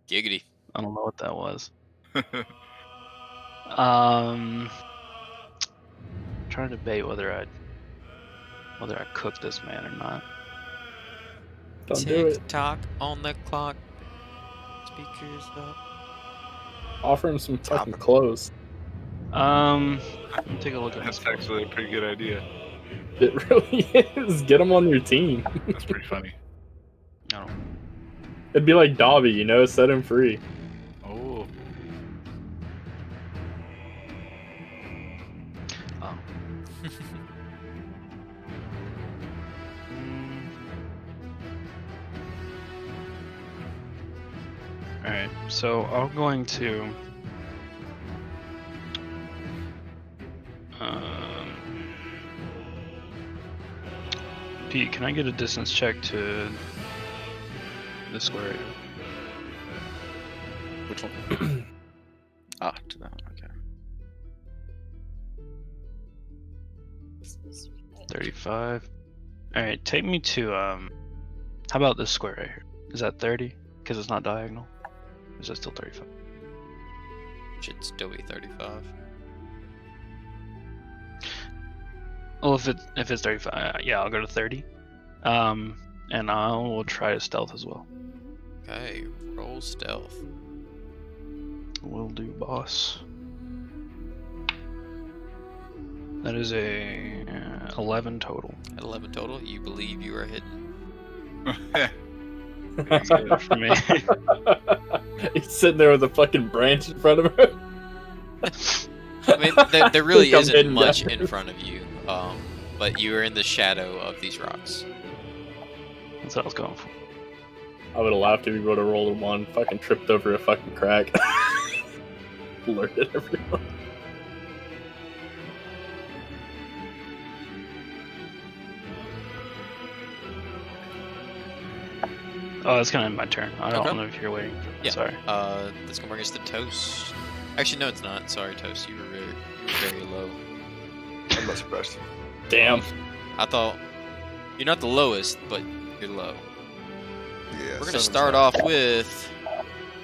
Giggity. I don't know what that was. Trying to debate whether I cook this man or not. Don't do it. Tick tock on the clock. Speakers up. Offer him some fucking Topical. clothes. Let me take a look at this. That's actually a pretty good idea. It really is. Get him on your team. That's pretty funny. I don't. It'd be like Dobby, you know, set him free. Oh. Oh. Alright, so I'm going to. Pete, can I get a distance check to the square area? Which one? Ah, to that one, okay. 35. Alright, take me to, how about this square right here? Is that 30? Because it's not diagonal? Or is that still 35? Should still be 35. Well, if it's 35, yeah, I'll go to 30. And I will try to stealth as well. Okay, roll stealth. Will do, boss. That is a 11 total. At 11 total, you believe you are hidden. That's good for me. He's sitting there with a fucking branch in front of him. I mean, there really Think I'm isn't hidden much down. in front of you, but you are in the shadow of these rocks. That's what I was going for. I would have laughed if he would have rolled a 1, fucking tripped over a fucking crack. Alerted everyone. Oh, that's gonna end my turn. I don't Okay. know if you're waiting. Yeah. Sorry. That's gonna bring us to Toast. Actually, no, it's not. Sorry, Toast. You were very low. I'm not surprised. Damn. I thought you're not the lowest, but you're low. Yeah. We're gonna seven's start not- off with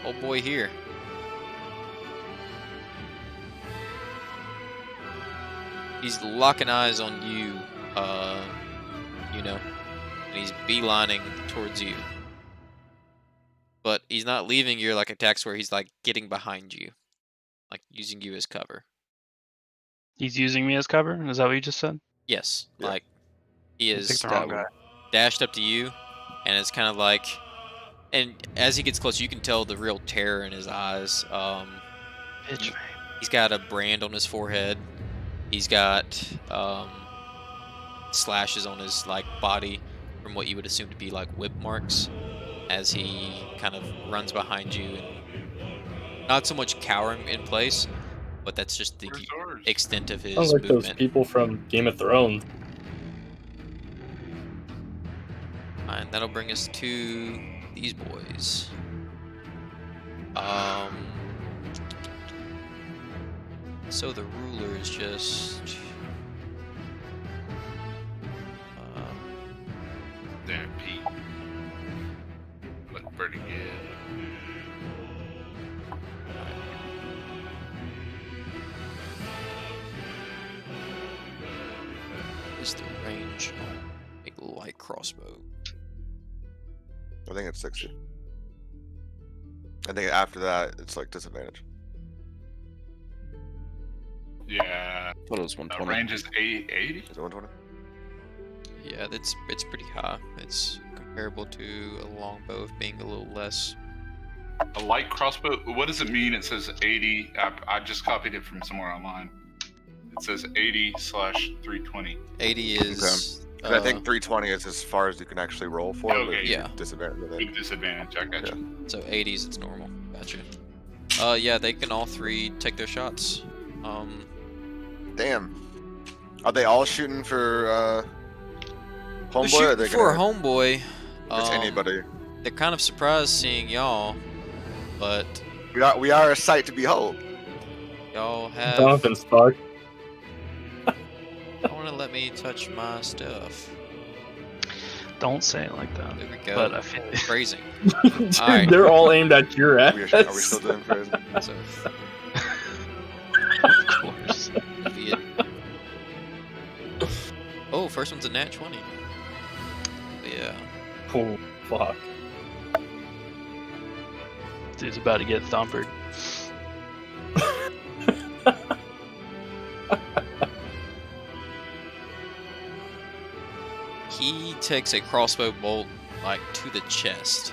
old boy here. He's locking eyes on you, and he's beelining towards you. But he's not leaving your attacks where he's getting behind you, using you as cover. He's using me as cover? Is that what you just said? Yes, Yeah. he I is picked the wrong guy. dashed up to you, and it's kind of and as he gets closer, you can tell the real terror in his eyes. Bitch, you- man. He's got a brand on his forehead. He's got slashes on his body from what you would assume to be whip marks, as he kind of runs behind you and not so much cowering in place, but that's just the Where's ours? extent of his Sounds like those movement. people from Game of Thrones. And that'll bring us to these boys. So the ruler is just Damn, Pete. Look pretty good. is the range on a light crossbow. I think it's 60. I think after that, it's disadvantage. Yeah. I thought it was 120. Range is 80. Is it 120? Yeah, it's pretty high. It's comparable to a longbow, of being a little less. A light crossbow. What does it mean? It says 80. I just copied it from somewhere online. It says 80/320. 80 is. And I think 320 is as far as you can actually roll for. Okay. But Yeah. Disadvantage with it. Big disadvantage. I got you. So 80s, it's normal. Gotcha. Yeah, they can all three take their shots. Damn. Are they all shooting for They're homeboy? Or are shooting they for a gonna homeboy. just anybody? They're kind of surprised seeing y'all, but We are a sight to behold. y'all have. Jonathan's fucked. I want to let me touch my stuff. Don't say it like that. There we go. But I feel Phrasing. Dude, Alright. they're all aimed at your ass. Are we still doing crazy? So, of course. idiot. Oh, first one's a nat 20. Yeah. Oh, fuck. Dude's about to get thumpered. He takes a crossbow bolt to the chest,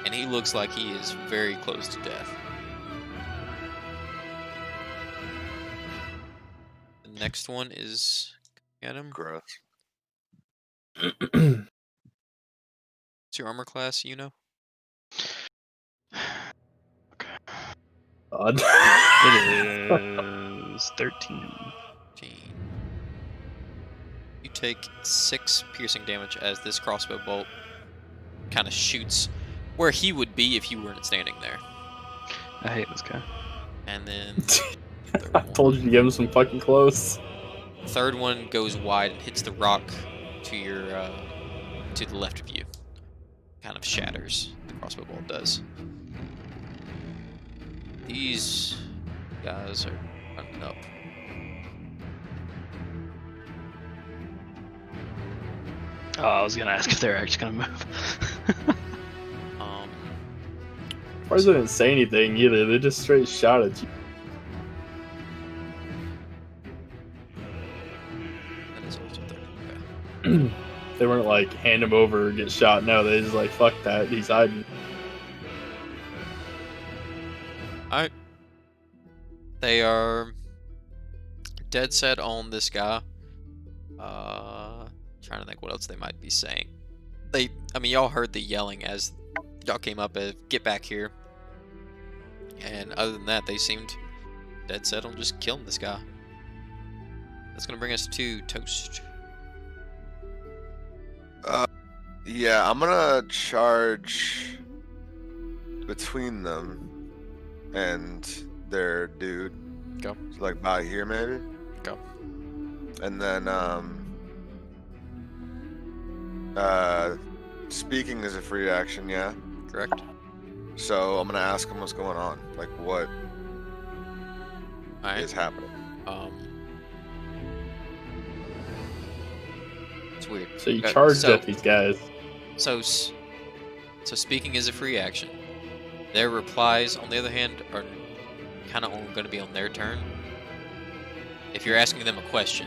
and he looks like he is very close to death. The next one is at him. Gross. What's your armor class? You know. God. It is 13. 15. You take 6 piercing damage as this crossbow bolt kind of shoots where he would be if you weren't standing there. I hate this guy. And then I told you to give him some fucking close. third one goes wide and hits the rock to your to the left of you. Kind of shatters. The crossbow bolt does. These guys are running up. Oh, I was gonna ask if they're actually gonna move. Why didn't say anything either? They just straight shot at you. That is also 30. Okay. They weren't like hand him over or get shot. No, they just like fuck that. He's hiding. Alright. They are dead set on this guy. Trying to think what else they might be saying. Y'all heard the yelling as y'all came up as get back here. And other than that, they seemed dead set on just killing this guy. That's gonna bring us to Toast. Yeah, I'm gonna charge between them and their dude. Go. So, like by here maybe. Go. And then speaking is a free action, yeah. Correct. So I'm gonna ask him what's going on, like what Alright. is happening. It's weird. So you Okay, charged so- at these guys. So speaking is a free action. Their replies, on the other hand, are kind of going to be on their turn. If you're asking them a question,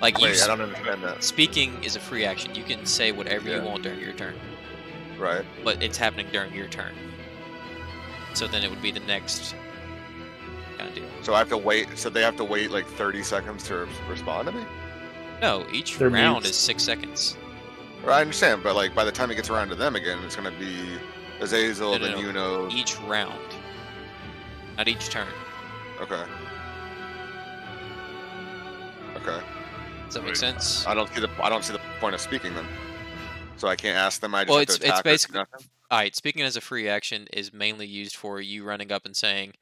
like Wait, I don't understand that. speaking is a free action. You can say whatever you Yeah. want during your turn, Right. but it's happening during your turn. So then it would be the next kind of deal. So I have to wait. So they have to wait like 30 seconds to respond to me. No, each They're round mutes. is 6 seconds. I understand, but like by the time it gets around to them again, it's gonna be Azazel, No, no, then no. you know. Each round, not each turn. Okay. Okay. Does that make Wait. sense? I don't see the point of speaking then. So I can't ask them. I just Well, have to it's attack or do basically- nothing? Alright, speaking as a free action is mainly used for you running up and saying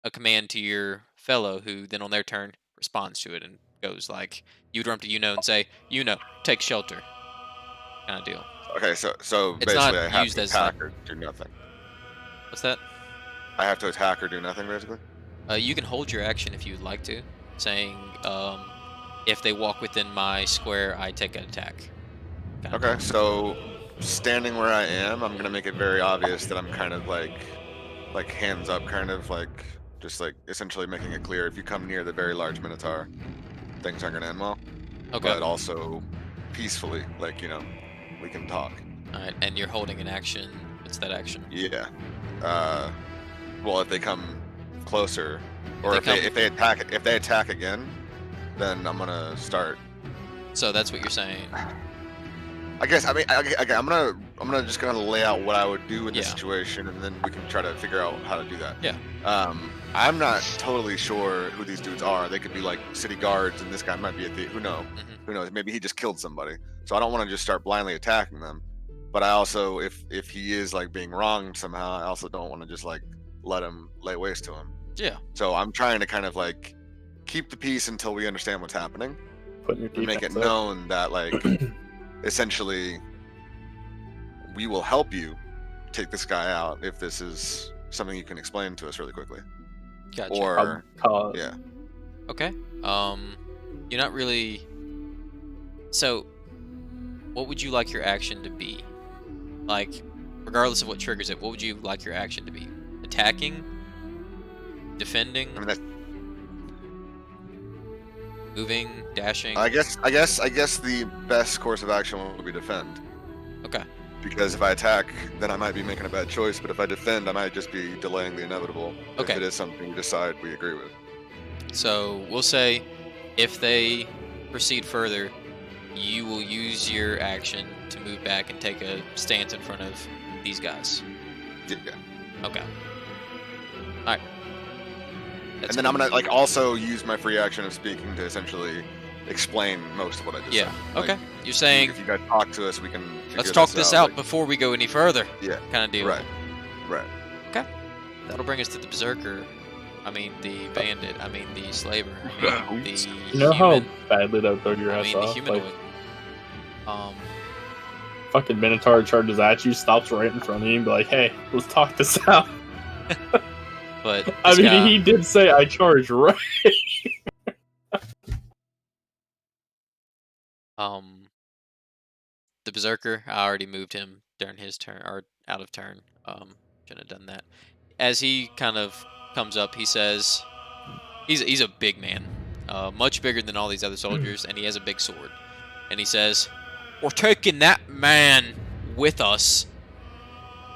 a command to your fellow, who then on their turn responds to it and goes like, you'd run up to and say, take shelter. Kind of deal. Okay, so It's basically not I have used to as, attack like- or do nothing. What's that? I have to attack or do nothing basically. You can hold your action if you'd like to, saying, if they walk within my square, I take an attack. Kinda Okay, deal. so standing where I am, I'm gonna make it very obvious that I'm kind of like hands up, kind of like just like essentially making it clear if you come near the very large minotaur, things aren't gonna end well. Okay. But also peacefully, like we can talk. Alright, and you're holding an action. What's that action? Yeah. Well, if they come closer, or They if they attack again, then I'm gonna start. So that's what you're saying. I guess I'm gonna just kind of lay out what I would do in this Yeah. situation, and then we can try to figure out how to do that. Yeah. I'm not totally sure who these dudes are. They could be like city guards, and this guy might be a thief. Who knows? Mhm. Who knows? Maybe he just killed somebody. So I don't want to just start blindly attacking them. But I also, if he is like being wronged somehow, I also don't want to just like let him lay waste to him. Yeah. So I'm trying to kind of like keep the peace until we understand what's happening, Putting your and make it defense up. known that like essentially we will help you take this guy out if this is something you can explain to us really quickly. Gotcha. Or Call- yeah. Okay. You're not really. So, what would you like your action to be? Like, regardless of what triggers it, what would you like your action to be? Attacking? Defending? I mean, that's, Moving? Dashing? I guess the best course of action would be defend. Okay. Because if I attack, then I might be making a bad choice. But if I defend, I might just be delaying the inevitable. Okay. If it is something we decide we agree with. So, we'll say if they proceed further, you will use your action to move back and take a stance in front of these guys. Yeah. Okay. Alright. And then I'm gonna like also use my free action of speaking to essentially explain most of what I just Yeah. said. Like, Okay. You're saying, if you guys talk to us, we can. let's figure talk this out like- before we go any further. Yeah. Kind of deal. Right. Right. That'll bring us to the Berserker. I mean, the bandit. I mean, the slaver. I mean, the You know how human. badly that would throw your I ass mean, the off? humanoid. Like, fucking Minotaur charges at you, stops right in front of you, and be like, "Hey, let's talk this out." But I this mean, guy- he did say I charge right. The Berserker, I already moved him during his turn, or out of turn. Shouldn't have done that. As he kind of comes up, he says, he's a big man, much bigger than all these other soldiers, and he has a big sword. And he says, "We're taking that man with us.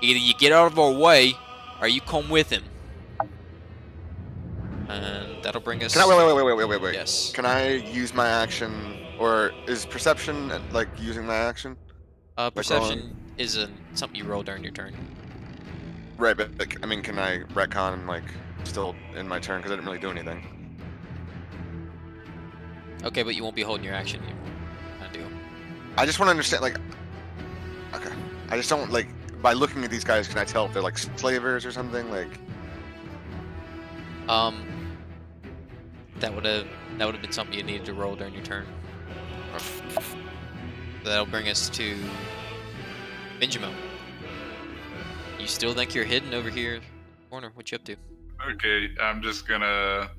Either you get out of our way, or you come with him." And that'll bring us. Can I wait? Yes. Can I use my action, or is perception like using my action? Perception isn't something you roll during your turn. Right, but like, I mean, can I retcon like still in my turn because I didn't really do anything? Okay, but you won't be holding your action anymore. I do. I just want to understand, like, okay, I just don't like by looking at these guys. Can I tell if they're like slavers or something? Like, that would have been something you needed to roll during your turn. That'll bring us to Benjamin. You still think you're hidden over here in the corner? What you up to? Okay, I'm just gonna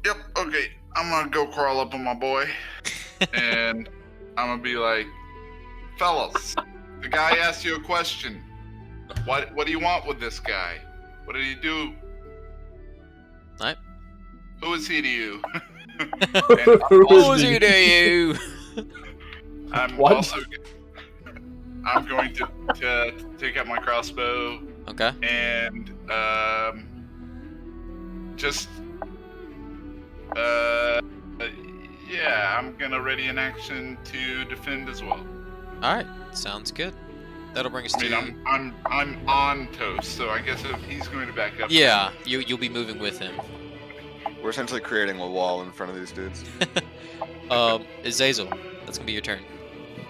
Yep, okay. I'm gonna go crawl up on my boy. And I'm gonna be like, fellas, the guy asked you a question. What do you want with this guy? What did he do? Right. Who is he to you? Who's he to you? I'm What? also I'm going to take out my crossbow Okay. and just yeah, I'm gonna ready an action to defend as well. All right. Sounds good. That'll bring us I to. mean, I'm on toast, so I guess if he's going to back up. Yeah, you'll be moving with him. we're essentially creating a wall in front of these dudes. Azazel, that's gonna be your turn.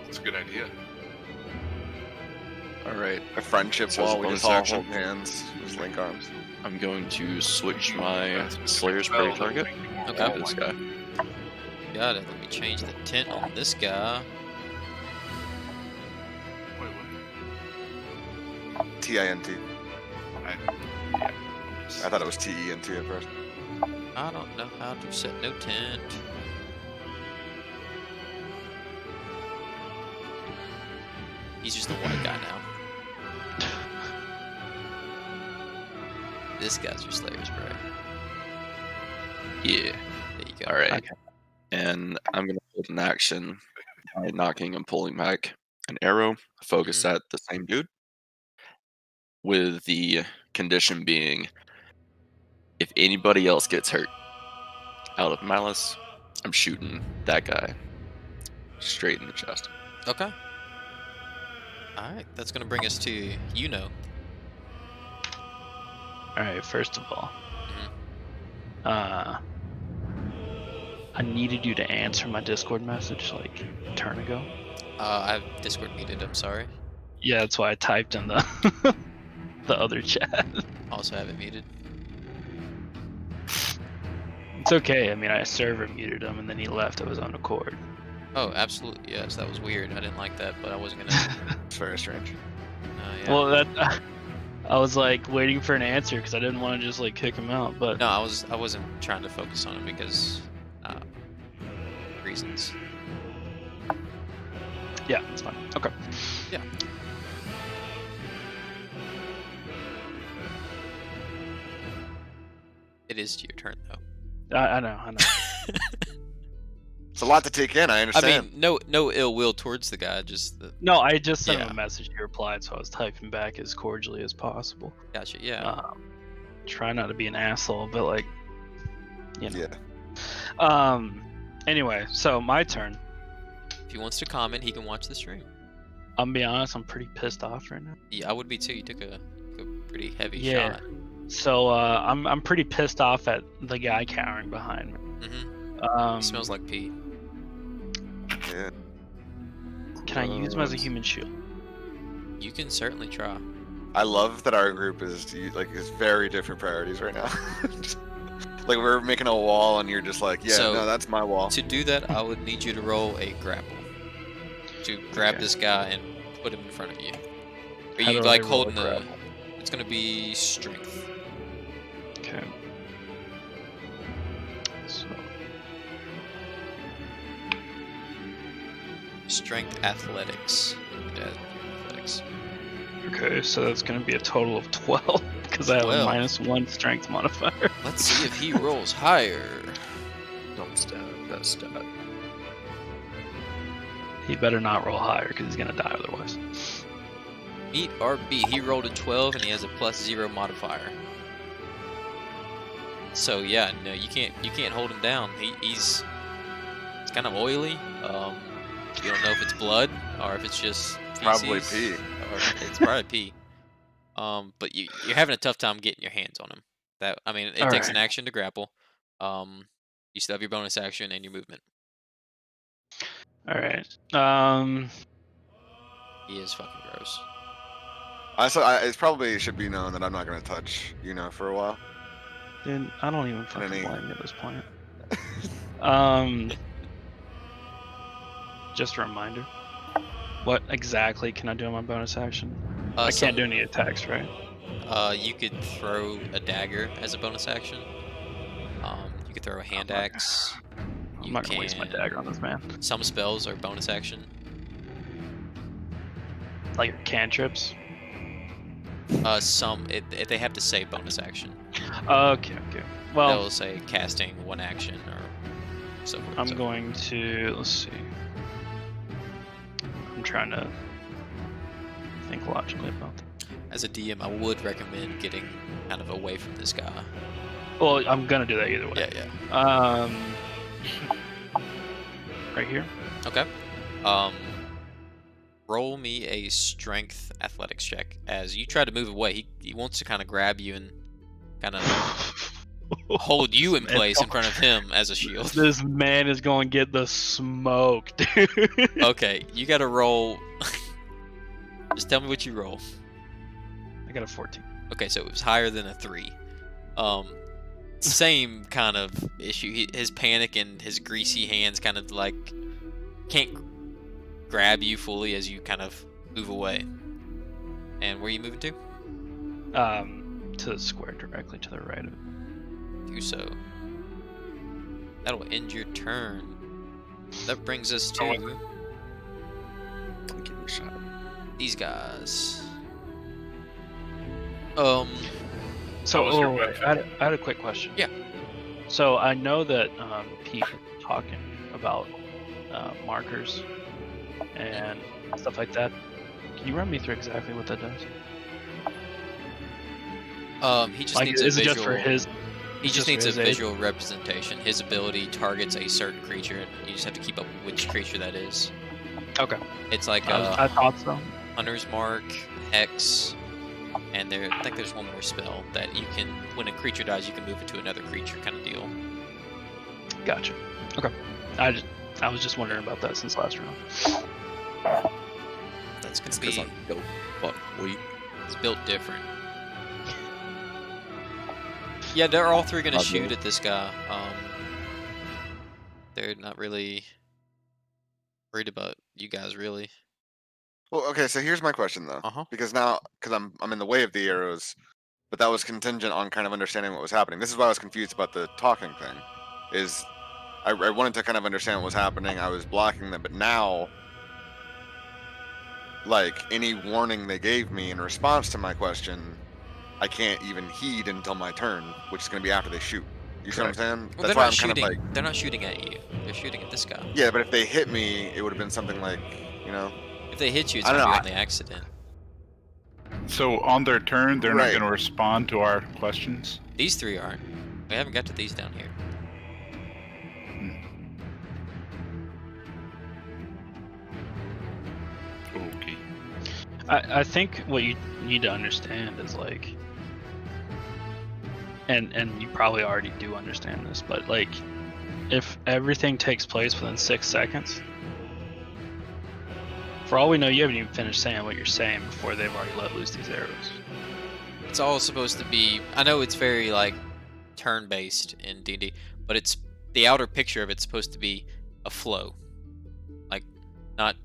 That's a good idea. All right. A friendship So it's wall. a We bonus just all action? hold hands, just link arms. I'm going to switch my That's Slayer's spell Prey that target will make you more Okay. to this warlike. guy. Got it. Let me change the tint on this guy. Wait, TINT. yeah. I thought it was TENT at first. I don't know how to set no tint. He's just a white guy now. This guy's your Slayer's Prey. Yeah. There you go. All right. Okay. And I'm going to hold an action by knocking and pulling back an arrow focused at the same dude, with the condition being if anybody else gets hurt out of malice, I'm shooting that guy straight in the chest. Okay. Alright, that's gonna bring us to Alright, first of all, Mhm. I needed you to answer my Discord message like a turn ago. I have Discord muted, I'm sorry. Yeah, that's why I typed in the the other chat. Also have it muted. It's okay. I mean, I server muted him and then he left of his own accord. Oh, absolutely, yes, that was weird. I didn't like that, but I wasn't gonna. It's very strange. Yeah. Well, that I was like waiting for an answer because I didn't want to just like kick him out. But No, I wasn't trying to focus on it because reasons. yeah, it's fine. Okay. Yeah. It is your turn though. I know. It's a lot to take in. I I understand. mean, no ill will towards the guy, just the. No, I just sent him Yeah. a message. He replied, so I was typing back as cordially as possible. Gotcha. Yeah. Try not to be an asshole, but like, you know. Yeah. Anyway, so my turn. If he wants to comment, he can watch the stream. I'm gonna be honest. I'm pretty pissed off right now. Yeah, I would be too. You took a pretty heavy Yeah. shot. So I'm pretty pissed off at the guy cowering behind me. Mm-hmm. Smells like pee. Yeah. Can I use him as a human shield? You can certainly try. I love that our group is very different priorities right now. Like we're making a wall, and you're just like, yeah, So- no, that's my wall. To do that, I would need you to roll a grapple. to grab Okay. this guy and put him in front of you. Are How you do I like roll a holding the? grapple? It's gonna be strength. Okay. So Strength athletics. Yeah, athletics. okay, so that's gonna be a total of 12 because I have a 12. -1 strength modifier. Let's see if he rolls higher. Don't stat. That's stat. He better not roll higher because he's gonna die otherwise. Meet or beat. He rolled a 12 and he has a +0 modifier. So yeah, no, you can't hold him down. It's kind of oily. You don't know if it's blood or if it's just Probably feces, pee. Or it's probably pee. But you're having a tough time getting your hands on him. It takes an Alright. action to grapple. You still have your bonus action and your movement. All right. He is fucking gross. It probably should be known that I'm not going to touch for a while. Dude, I don't even fucking Any- blame you at this point. Just a reminder. What exactly can I do on my bonus action? I can't do any attacks, right? You could throw a dagger as a bonus action. You could throw a hand axe. I'm not gonna waste my dagger on this man. Some spells are bonus action. Like cantrips. They have to say bonus action. Okay. Well, They'll say casting one action or so forth. I'm going to let's see. I'm trying to think logically about that. As a DM, I would recommend getting kind of away from this guy. Well, I'm gonna do that either way. Yeah. Right here. Okay. Roll me a strength athletics check as you try to move away. He wants to kind of grab you and kind of hold you in place in front of him as a shield. This man is going to get the smoke, dude. Okay, you got to roll. Just tell me what you roll. I got a 14. Okay, so it was higher than a 3. Same kind of issue. His panic and his greasy hands kind of like can't grab you fully as you kind of move away. And where are you moving to? To the square directly to the right of it. Do so. That'll end your turn. That brings us to Give me a shot. these guys. So, How was your web? I had a quick question. Yeah. So I know that Pete was talking about markers and stuff like that. Can you run me through exactly what that does? He just Like, needs a is it visual. just for his? He just just for needs a his aid? visual representation. His ability targets a certain creature, and you just have to keep up with which creature that is. Okay. It's like I thought so. Hunter's Mark, Hex, and I think there's one more spell that you can, when a creature dies, you can move it to another creature kind of deal. Gotcha. Okay. I was just wondering about that since last round. That's It's gonna because be. I'm dope. Fuck, weak. It's built different. Yeah, they're all three gonna I'll shoot go. at this guy. They're not really worried about you guys, really. Well, okay, so here's my question though, because I'm in the way of the arrows, but that was contingent on kind of understanding what was happening. This is why I was confused about the talking thing. Is I wanted to kind of understand what was happening. I was blocking them, but now, like any warning they gave me in response to my question, I can't even heed until my turn, which is going to be after they shoot. You see what I'm saying? Well, That's they're why not I'm shooting. kind of like, They're not shooting at you. They're shooting at this guy. yeah, but if they hit me, it would have been something like, you know. If they hit you, it's I don't gonna be know, on the accident. So on their turn, they're not Right. going to respond to our questions. These three aren't. We haven't got to these down here. Okay. I think what you need to understand is like, and you probably already do understand this, but like, if everything takes place within 6 seconds, for all we know, you haven't even finished saying what you're saying before they've already let loose these arrows. It's all supposed to be. I know it's very like turn-based in D&D, but it's the outer picture of it's supposed to be a flow, like not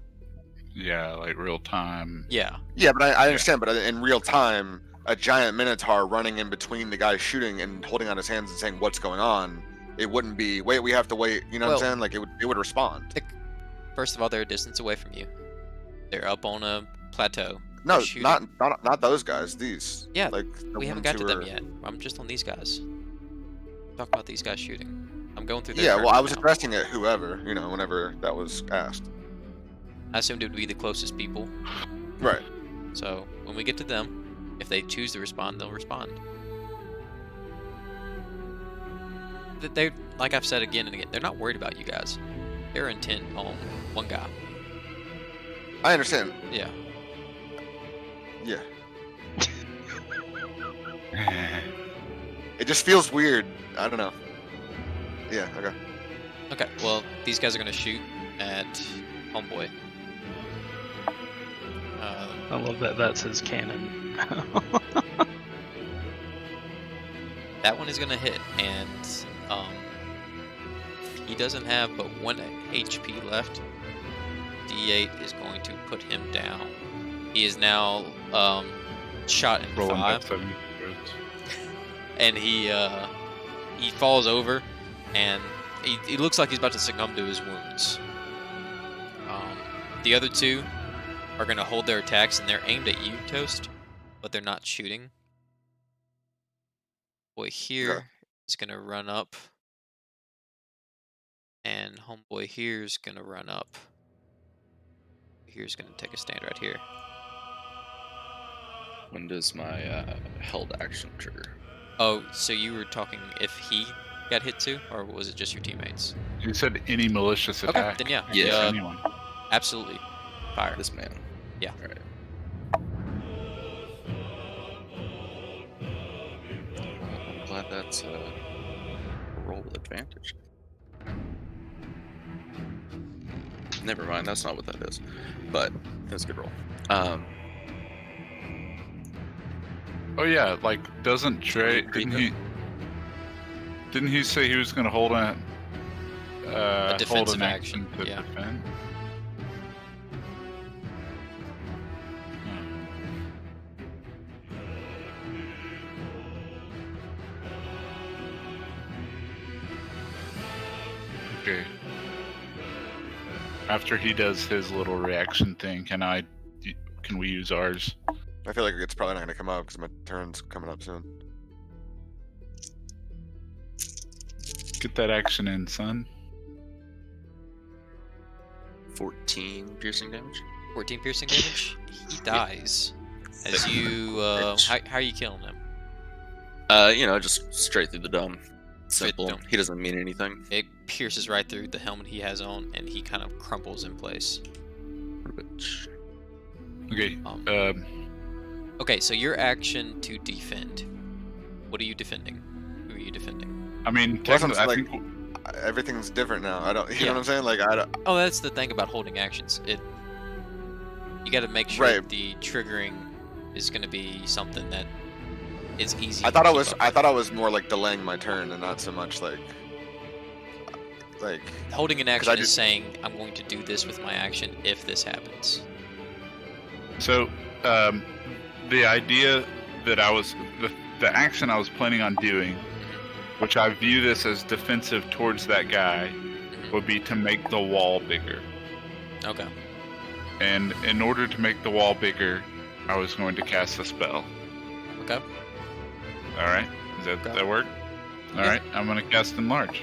Yeah, like real time. Yeah. Yeah, but I understand. But in real time, a giant minotaur running in between the guy shooting and holding out his hands and saying, "What's going on?" It wouldn't be, "Wait, we have to wait." You know what I'm Well- saying? Like it would respond. First of all, they're a distance away from you. They're up on a plateau. No, They're shooting. not those guys. These. Yeah, Like We haven't got to them yet. I'm just on these guys. Talk about these guys shooting. I'm going through their Yeah, turn well, I right was now. addressing it whoever, whenever that was asked. I assumed it would be the closest people. Right. So when we get to them, if they choose to respond, they'll respond. They're, like I've said again and again, they're not worried about you guys. They're intent on one guy. I understand. Yeah. Yeah. It just feels weird. I don't know. Yeah. Okay. Okay. Well, these guys are gonna shoot at homeboy. I love that. That's his cannon. That one is gonna hit, and he doesn't have but 1 HP left. D8 is going to put him down. He is now shot in Rolling 5, that 70 roads. and he falls over, and he looks like he's about to succumb to his wounds. The other two are gonna hold their attacks, and they're aimed at you, Toast, but they're not shooting. Boy here Okay. is gonna run up, and homeboy here is gonna run up. Here's gonna take a stand right here. When does my held action trigger? Oh, so you were talking if he got hit too, or was it just your teammates? You said any malicious Okay, attack. then yeah, Yeah. Anyone. absolutely. Fire. This man. Yeah. All right. I'm glad that's a roll with advantage. Never mind, that's not what that is. But that's a good roll. Oh yeah, like doesn't Trey didn't he say he was gonna hold a hold defensive an action, to yeah. defend? Okay. After he does his little reaction thing, can we use ours? I feel like it's probably not going to come up because my turn's coming up soon. Get that action in, son. 14 piercing damage. 14 piercing damage. He dies. As you, how are you killing him? Just straight through the dome. Simple. dome. He doesn't mean anything. It pierces right through the helmet he has on, and he kind of crumples in place. Which, Okay. Okay, so your action to defend. What are you defending? Who are you defending? I mean, Well, that's technically, I like- think Everything's different now. I don't. You Yeah. know what I'm saying? Like I don't. Oh, that's the thing about holding actions. You got to make sure Right. the triggering is going to be something that is easy. I to thought I keep was. up I with. thought I was more like delaying my turn and not so much like. Holding an 'cause I action is just- saying I'm going to do this with my action if this happens. so. The idea that the action I was planning on doing, which I view this as defensive towards that guy, would be to make the wall bigger. Okay. And in order to make the wall bigger, I was going to cast a spell. Okay. All right, does Okay. that work? All Yeah. right, I'm gonna cast enlarge,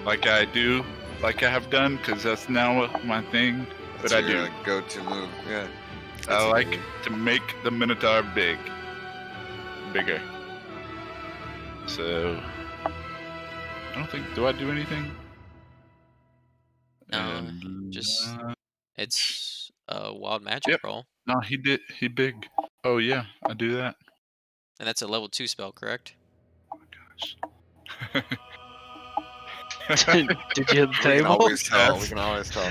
like I have done, because that's now my thing. But That's I your, do. like, go-to move. Yeah. I like to make the Minotaur bigger. So I don't think. Do I do anything? No, just- It's a wild magic Yep. roll, no. He did. He big. Oh yeah, I do that. and that's a level 2 spell, correct? Did you hit the We can table? always tell. We can always tell.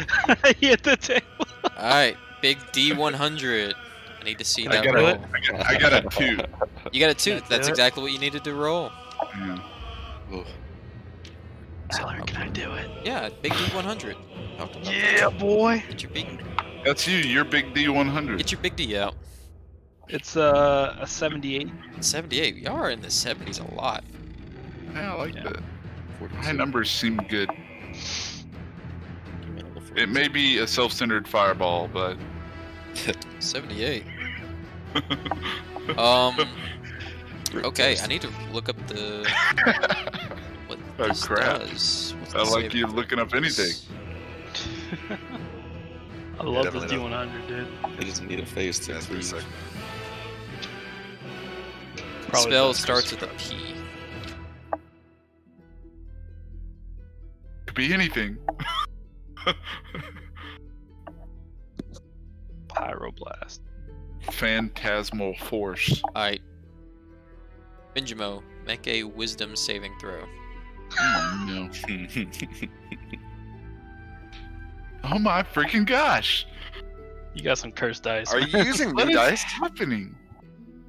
You hit the table. All right, big D100. I need to see I that got roll. I got a 2. You got a 2. That's That's it. exactly what you needed to roll. Yeah. oh, Tyler, can I do it? Yeah, big D100. Yeah, boy. Get your big That's you. You're big D100. Get your big D out. It's a 78. 78. Y'all are in the 70s a lot. Yeah, I like Yeah. that. 42. High numbers seem good. Give me another It may 42. be a self-centered fireball, but 78. Great Okay, taste. I need to look up the what Oh, this crap. does. What's I the like saving you throw? looking up anything. I love this definitely D100, dude. It doesn't need a face to That's pretty cleave. sick. Probably Spell the best starts with a Christmas P. Could be anything. Pyroblast. Phantasmal force. Alright. Benjamo, make a wisdom saving throw. No. Oh my freaking gosh! You got some cursed dice. Are man. you using What new is dice? happening?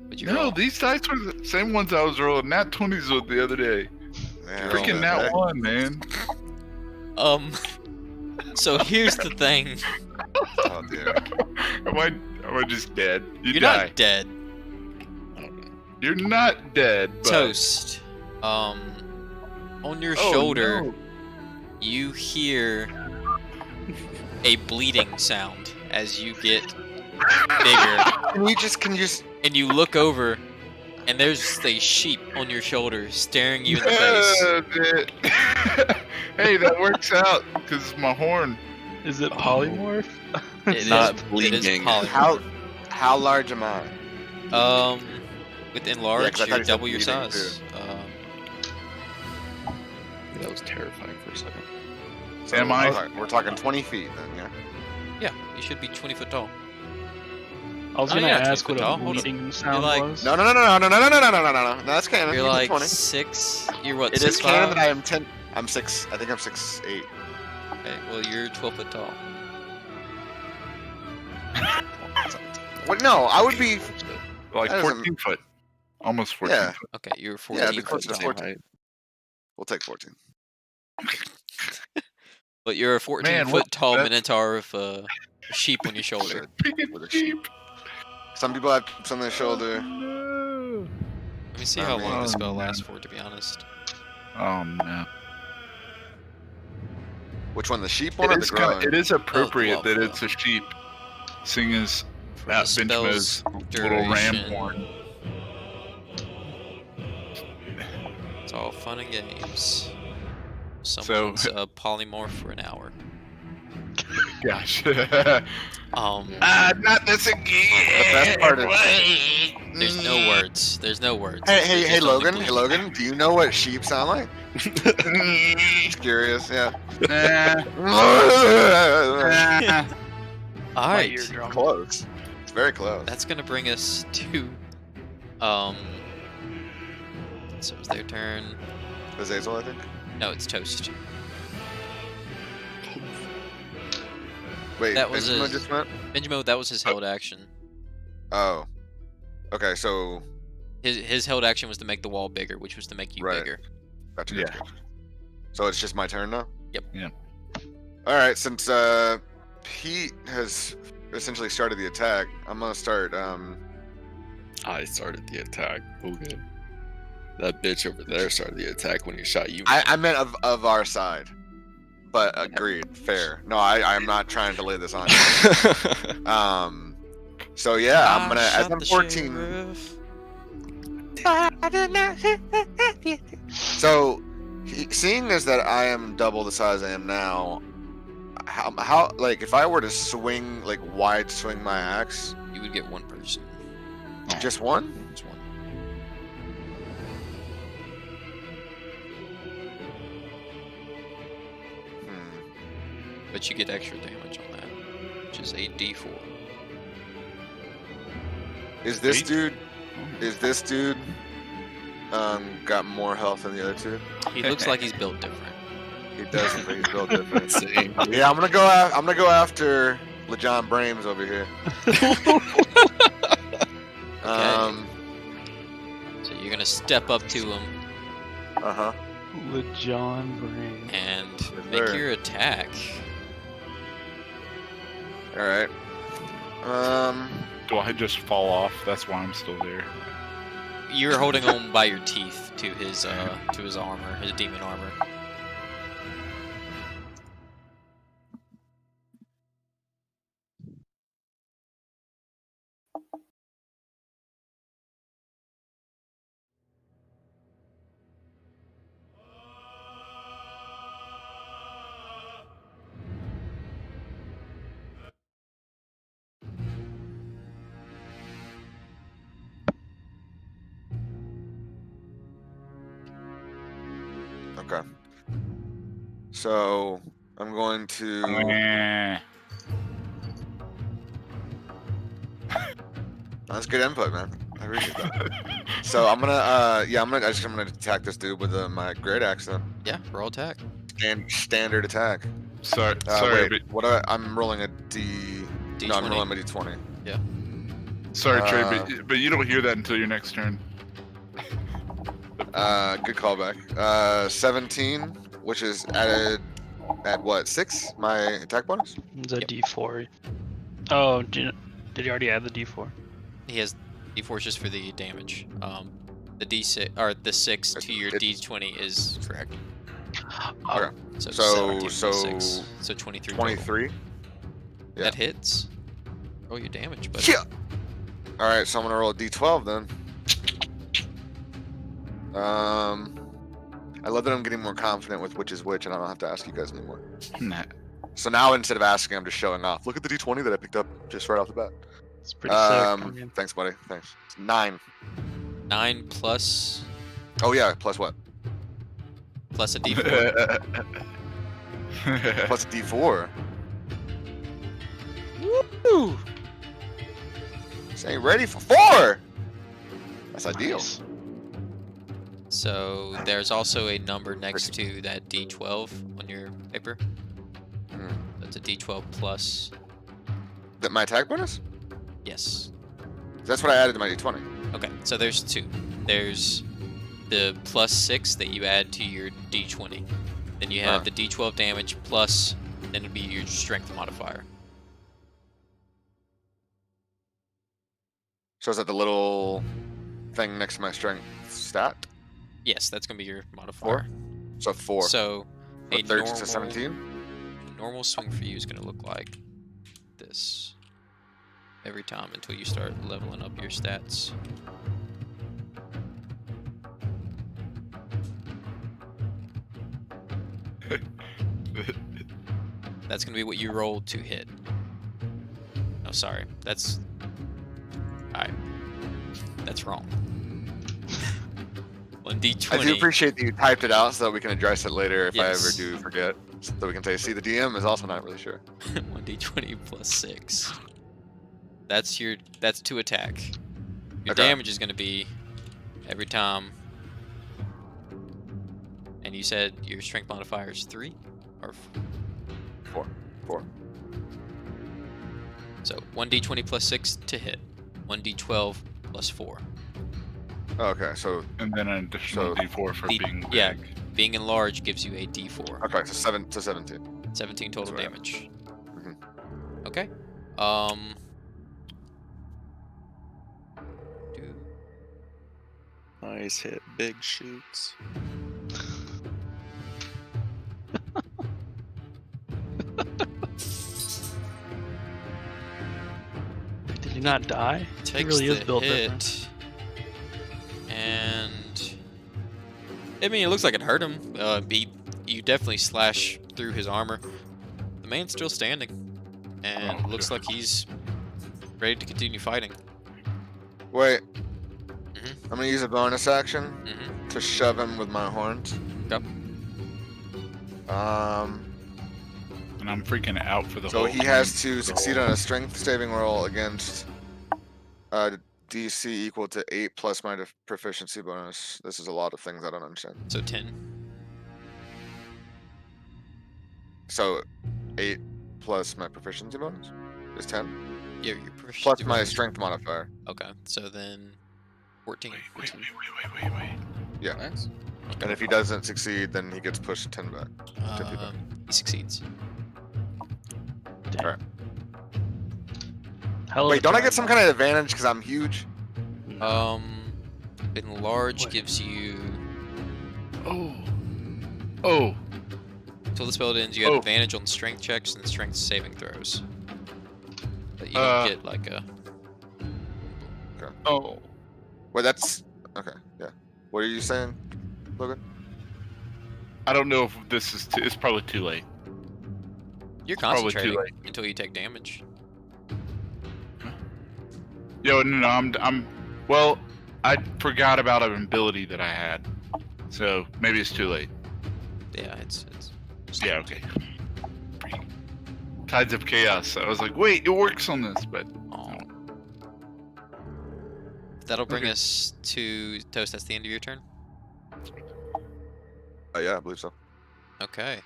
What'd you No, roll? these dice were the same ones I was rolling. Nat 20s with the other day. Man, Freaking that- Nat 1, man. So here's the thing. Oh dear. Am I just dead? You You're die. not dead. You're not dead, but... Toast. On your Oh, shoulder, no. you hear a bleeding sound as you get bigger, Can you just and you look over, and there's a sheep on your shoulder staring you in the face. Hey, that works out, because it's my horn. Is it polymorph? It not is- it is bleeding. polymorph. how large am I? With enlarge, 'cause I thought you're you said double your bleeding, size. That was terrifying for a second. So Am I- We're talking 20 feet then, yeah. Yeah, you should be 20 foot tall. I was Oh, gonna yeah, ask 20 what foot a tall. Hold bleeding sound like- was. No. That's canon. You're You did like 20. 6. You're what? It is 6'5"? canon that I am 10. I'm 6. I think I'm 6'8". Okay, well you're 12 foot tall. What? No, I would be. Like That doesn't- 14 foot. Almost 14 Yeah. foot. Okay, you're Yeah, 14 it'd be foot close to tall. 14. We'll take 14. But you're a 14 Man, foot what- tall that's- minotaur with a sheep on your shoulder. With a Sheep. Some people have some on their shoulder. No. Let me see Oh, how long man. the spell Oh, lasts man. for, to be honest. Oh no. Which one, the sheep one or the growing? It is appropriate love, that though. it's a sheep, seeing as For that the Benjamin's spell's little ram duration, horn. it's all fun and games. So- Someone's a polymorph for an hour. Gosh. Not this again. The best part is. There's no words. There's no words. Hey, There's hey, hey, just only Logan. Hey, bleeding. Logan. Do you know what sheep sound like? Just curious. Yeah. All My right. eardrum. Close. It's very close. That's gonna bring us to so it's their turn. Azazel, I think. No, it's Toast. Wait, That was Benjamin his- just went. Benjamin, that was his held action. Oh. Okay, so His held action was to make the wall bigger, which was to make you Right. bigger. gotcha. Yeah. Gotcha. So it's just my turn now. Yep. Yeah. All right. Since Pete has essentially started the attack, I'm gonna start. I started the attack. Okay. That bitch over there started the attack when he shot you. I meant of our side. But agreed, fair. No, I am not trying to lay this on you. So yeah, I'm gonna as I'm 14. So, seeing as that I am double the size I am now, how like if I were to swing like wide swing my axe, You would get one person. just one? Just one. But you get extra damage on that, which is a D4. Is this Eight? dude? Is this dude? Got more health than the other two? He looks like he's built different. He doesn't, but he's built different. Same. Yeah, I'm gonna go. I'm gonna go after LeJohn Brames over here. So you're gonna step up to him Uh huh. LeJohn Brain. and Yes, make sir. your attack. All right. Do I just fall off? That's why I'm still there. You're holding on by your teeth to his armor, his demon armor. Okay. So I'm going to. That's good input, man. I appreciate that. So I'm gonna, I'm gonna attack this dude with my great axe then. Yeah, roll attack. And standard attack. Sorry, Wait, but what? I'm rolling a D. No, I'm rolling a D20. Yeah. sorry, Trey, but you don't hear that until your next turn. Good callback. 17, which is added at what, 6? My attack bonus? It's a D4. Oh, did you already add the D4? He has D4 just for the damage. The D6 or the 6 to your D20 is correct. Okay. So So 6, so 23. 23. Yeah. That hits. Roll your damage, buddy. Yeah. All right, so I'm gonna roll a D12 then. I love that I'm getting more confident with which is which, and I don't have to ask you guys anymore. Nah. So now instead of asking, I'm just showing off. Look at the D20 that I picked up just right off the bat. It's pretty sick. I mean, Thanks, buddy. Thanks. It's 9. 9 plus Oh yeah, plus what? plus a D4. Plus a D4. Woo! This ain't ready for 4. That's ideal. nice. So there's also a number next to that D12 on your paper. Hmm. That's a D12 plus. That my attack bonus? Yes. That's what I added to my D20. Okay, so there's 2. There's the plus 6 that you add to your D20. Then you have the D12 damage plus, then it'd be your strength modifier. So is that the little thing next to my strength stat? Yes, that's gonna be your modifier. So 4. So So a 13 normal, to 17? a normal swing for you is gonna look like this every time until you start leveling up your stats. That's gonna be what you rolled to hit. Oh, sorry. That's alright. That's wrong. 1d20. I do appreciate that you typed it out so that we can address it later if I ever Yes. do forget. So we can say, see, the DM is also not really sure. 1d20 plus 6. That's 2 attack. Your Okay. damage is gonna be every time. And you said your strength modifier is 3 or 4. so 1d20 plus 6 to hit. 1d12 plus 4. Okay, so And then an additional So- D4 for D- being big. yeah. Being enlarged gives you a d4. okay, so 7 to 17. 17 total That's right. damage. Mhm. Okay. Do- Nice hit, big shoots. Did he not die? takes He really is the built hit, different. and I mean, it looks like it hurt him. You definitely slash through his armor. The man's still standing, and Oh, looks like he's ready to continue fighting. Wait. Mhm. I'm gonna use a bonus action Mm-hmm. to shove him with my horns. Yep. And I'm freaking out for the So whole he has thing. to succeed on a strength saving roll against DC equal to 8 plus my proficiency bonus. This is a lot of things I don't understand. So 10. So 8 plus my proficiency bonus is 10. Yeah, your proficiency Plus my bonus- strength modifier. Okay, so then 14. Wait. Yeah. Nice. And if he doesn't succeed, then he gets pushed 10 back. 50 back. He succeeds. Damn. Alright. Hell of Wait, a don't I get turn, some though. kind of advantage because I'm huge? Enlarge Wait. gives you Oh. until the spell ends. You have Oh. advantage on strength checks and strength saving throws. But you don't get like a. Oh. Wait, that's okay. Yeah. What are you saying, Logan? I don't know if this is. It's probably too late. You're probably too concentrating late. until you take damage. Yo, no, I'm. Well, I forgot about an ability that I had, so maybe it's too late. Yeah, it's. Yeah, okay. Tides of Chaos. I was like, wait, it works on this, but Oh. That'll bring Okay. us to Toast. That's the end of your turn. Yeah, I believe so. Okay.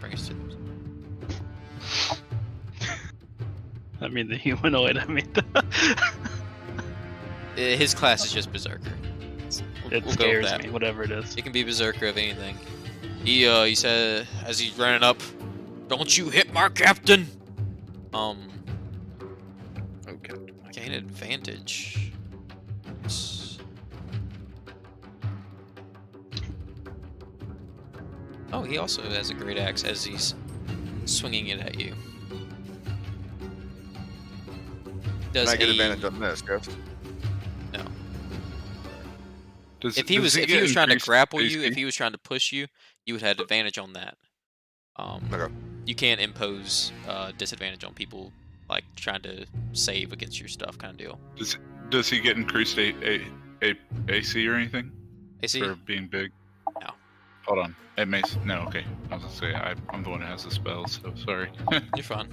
Bring us to. I mean the humanoid. I mean His class is just Berserker. it We'll go with scares that. me. Whatever it is. It can be Berserker of anything. He said as he's running up, "Don't you hit my captain!" Okay. Gain advantage. Oh, he also has a great axe as he's swinging it at you. Can Does I get a- advantage on this, Ghost? No. does, If he does was he if he get was trying to increased grapple you, AC? if he was trying to push you, you would have advantage on that. Okay. You can't impose disadvantage on people like trying to save against your stuff, kind of deal. Does he get increased AC or anything AC? for being big? No. Hold on. It may. No, okay. I was gonna say I'm the one who has the spell, so sorry. You're fine.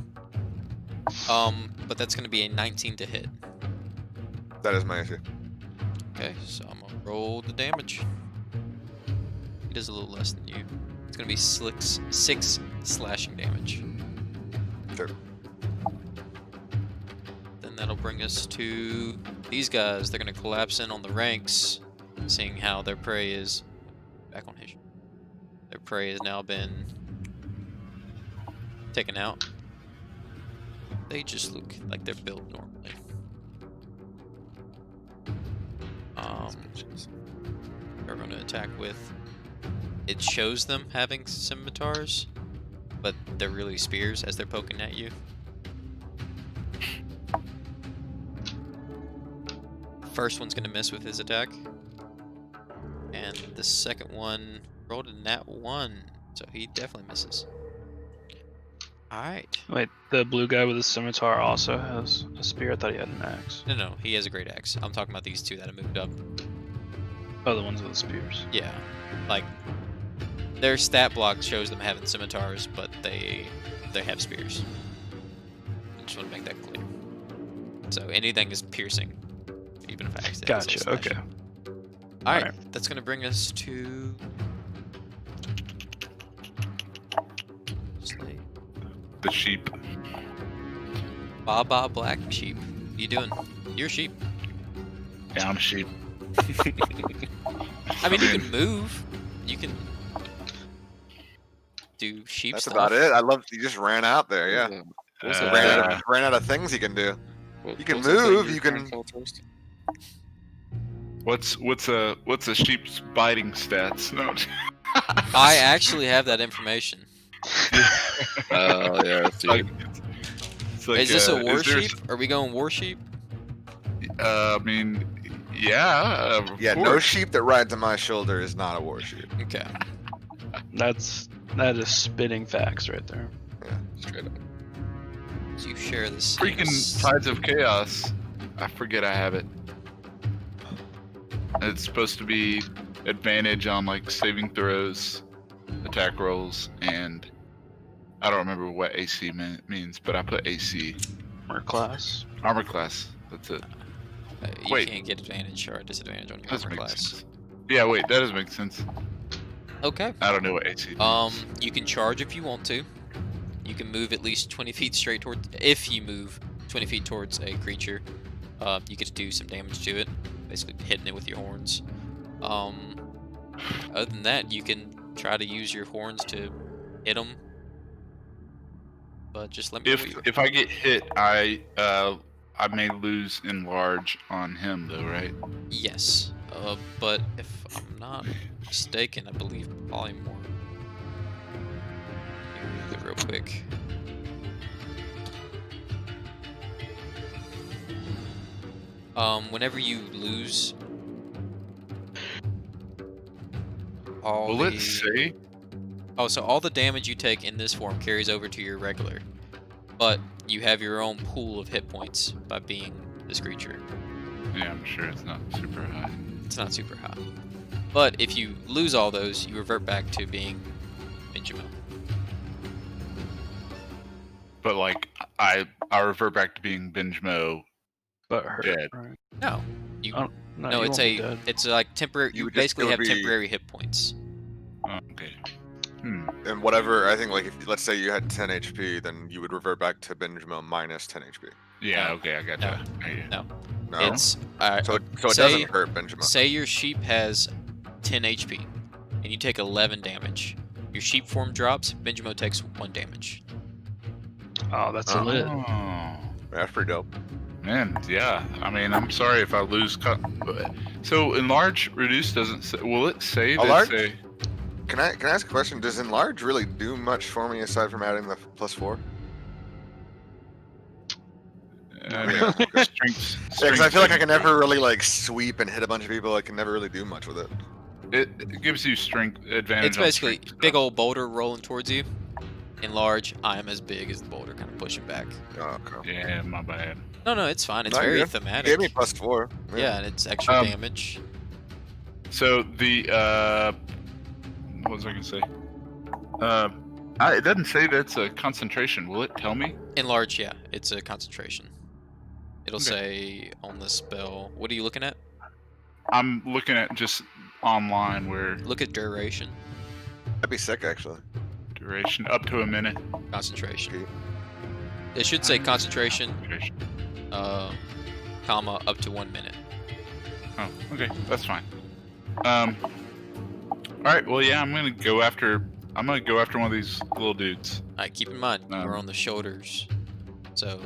But that's gonna be a 19 to hit. That is my issue. Okay, so I'm gonna roll the damage. He does a little less than you. It's gonna be 6 slashing damage. Sure. Then that'll bring us to these guys. They're gonna collapse in on the ranks, seeing how their prey is back on his. Their prey has now been taken out. They just look like they're built normally. They're going to attack with. It shows them having scimitars, but they're really spears as they're poking at you. First one's going to miss with his attack, and the second one rolled a nat 1, so he definitely misses. All right. Wait, the blue guy with the scimitar also has a spear. I thought he had an axe. No, he has a great axe. I'm talking about these two that have moved up. Oh, the ones with the spears. Yeah, like their stat block shows them having scimitars, but they have spears. I just want to make that clear. So anything is piercing, even if accident. Gotcha. Okay. All right, Alright. that's gonna bring us to. Slave. The sheep. Baba Black Sheep. What you doing? You're a sheep. Yeah, I'm a sheep. I mean, you can move. You can do sheep That's stuff. about it. I love you just ran out there. Yeah. Ran out of things you can do. You can move, you can- What's a sheep's biting stats? No. I actually have that information. Oh yeah, It's like, Is this a war is there- sheep? Are we going war sheep? I mean, yeah. Of Yeah, no course. sheep that rides on my shoulder is not a war sheep. Okay. That is spitting facts right there. Straight up. So you share this. Freaking Tides of Chaos. I forget I have it. It's supposed to be advantage on like saving throws, attack rolls, and I don't remember what AC means, but I put AC. Armor class. Armor class. That's it. You Wait. can't get advantage or disadvantage on your Doesn't armor make class. sense. Yeah, wait, that doesn't make sense. Okay. I don't know what AC means. You can charge if you want to. You can move at least 20 feet straight towards. If you move 20 feet towards a creature, you get to do some damage to it, basically hitting it with your horns. Other than that, you can try to use your horns to hit them. But just let me know what you If I get hit, I I may lose enlarge on him though, right? Yes. But if I'm not mistaken, I believe polymorph. Let me read it real quick. Whenever you lose all Will the... it say? Oh, so all the damage you take in this form carries over to your regular, but you have your own pool of hit points by being this creature. Yeah, I'm sure it's not super high. It's not super high. But if you lose all those, you revert back to being Benjamin. But like, I revert back to being Benjmo. But hurt. Dead. Right? No. You, Oh, no, no, you it's won't be dead. it's like temporary. You would just basically still have be- temporary hit points. Oh, okay. And whatever, I think, like, if let's say you had 10 HP, then you would revert back to Benjamin minus 10 HP. Yeah. No. Okay, I gotcha. No. No? It's so it say- doesn't hurt Benjamin. say your sheep has 10 HP, and you take 11 damage. Your sheep form drops. Benjamin takes 1 damage. Oh, that's a lit. Oh. That's pretty dope. Man, yeah. I mean, I'm sorry if I lose. So enlarge reduce doesn't say. Will it say that? Enlarge? Say, Can I ask a question? Does enlarge really do much for me aside from adding the +4? strength, Yeah, because I feel like I can never really like sweep and hit a bunch of people. I can never really do much with it. It gives you strength advantage. It's on basically strength big stuff. old boulder rolling towards you. Enlarge, I am as big as the boulder, kind of pushing back. Oh, okay. Yeah, my bad. No, it's fine. It's No, very you're good. thematic. Gave me +4. Yeah, and it's extra Um, damage. So the what was I gonna say? It doesn't say that's a concentration. Will it tell me? Enlarge, yeah, it's a concentration. It'll Okay. say on the spell. What are you looking at? I'm looking at just online where Look at duration, That'd be sick, actually. duration up to a minute. concentration. Okay. It should say concentration, Concentration. comma, up to 1 minute. Oh, okay, that's fine. All right. Well, yeah, I'm gonna go after one of these little dudes. Alright, keep in mind, Um, you're on the shoulders. So,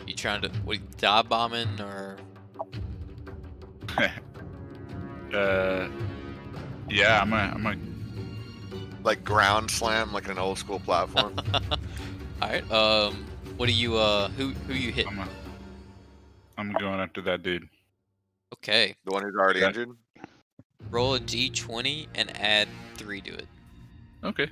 you trying to, what, dive bombing, or? Yeah, I'm gonna. Like ground slam, like an old school platform. Alright, what do you, who you hit? I'm going after that dude. Okay, The one who's already Okay. injured. roll a d20 and add 3 to it. Okay.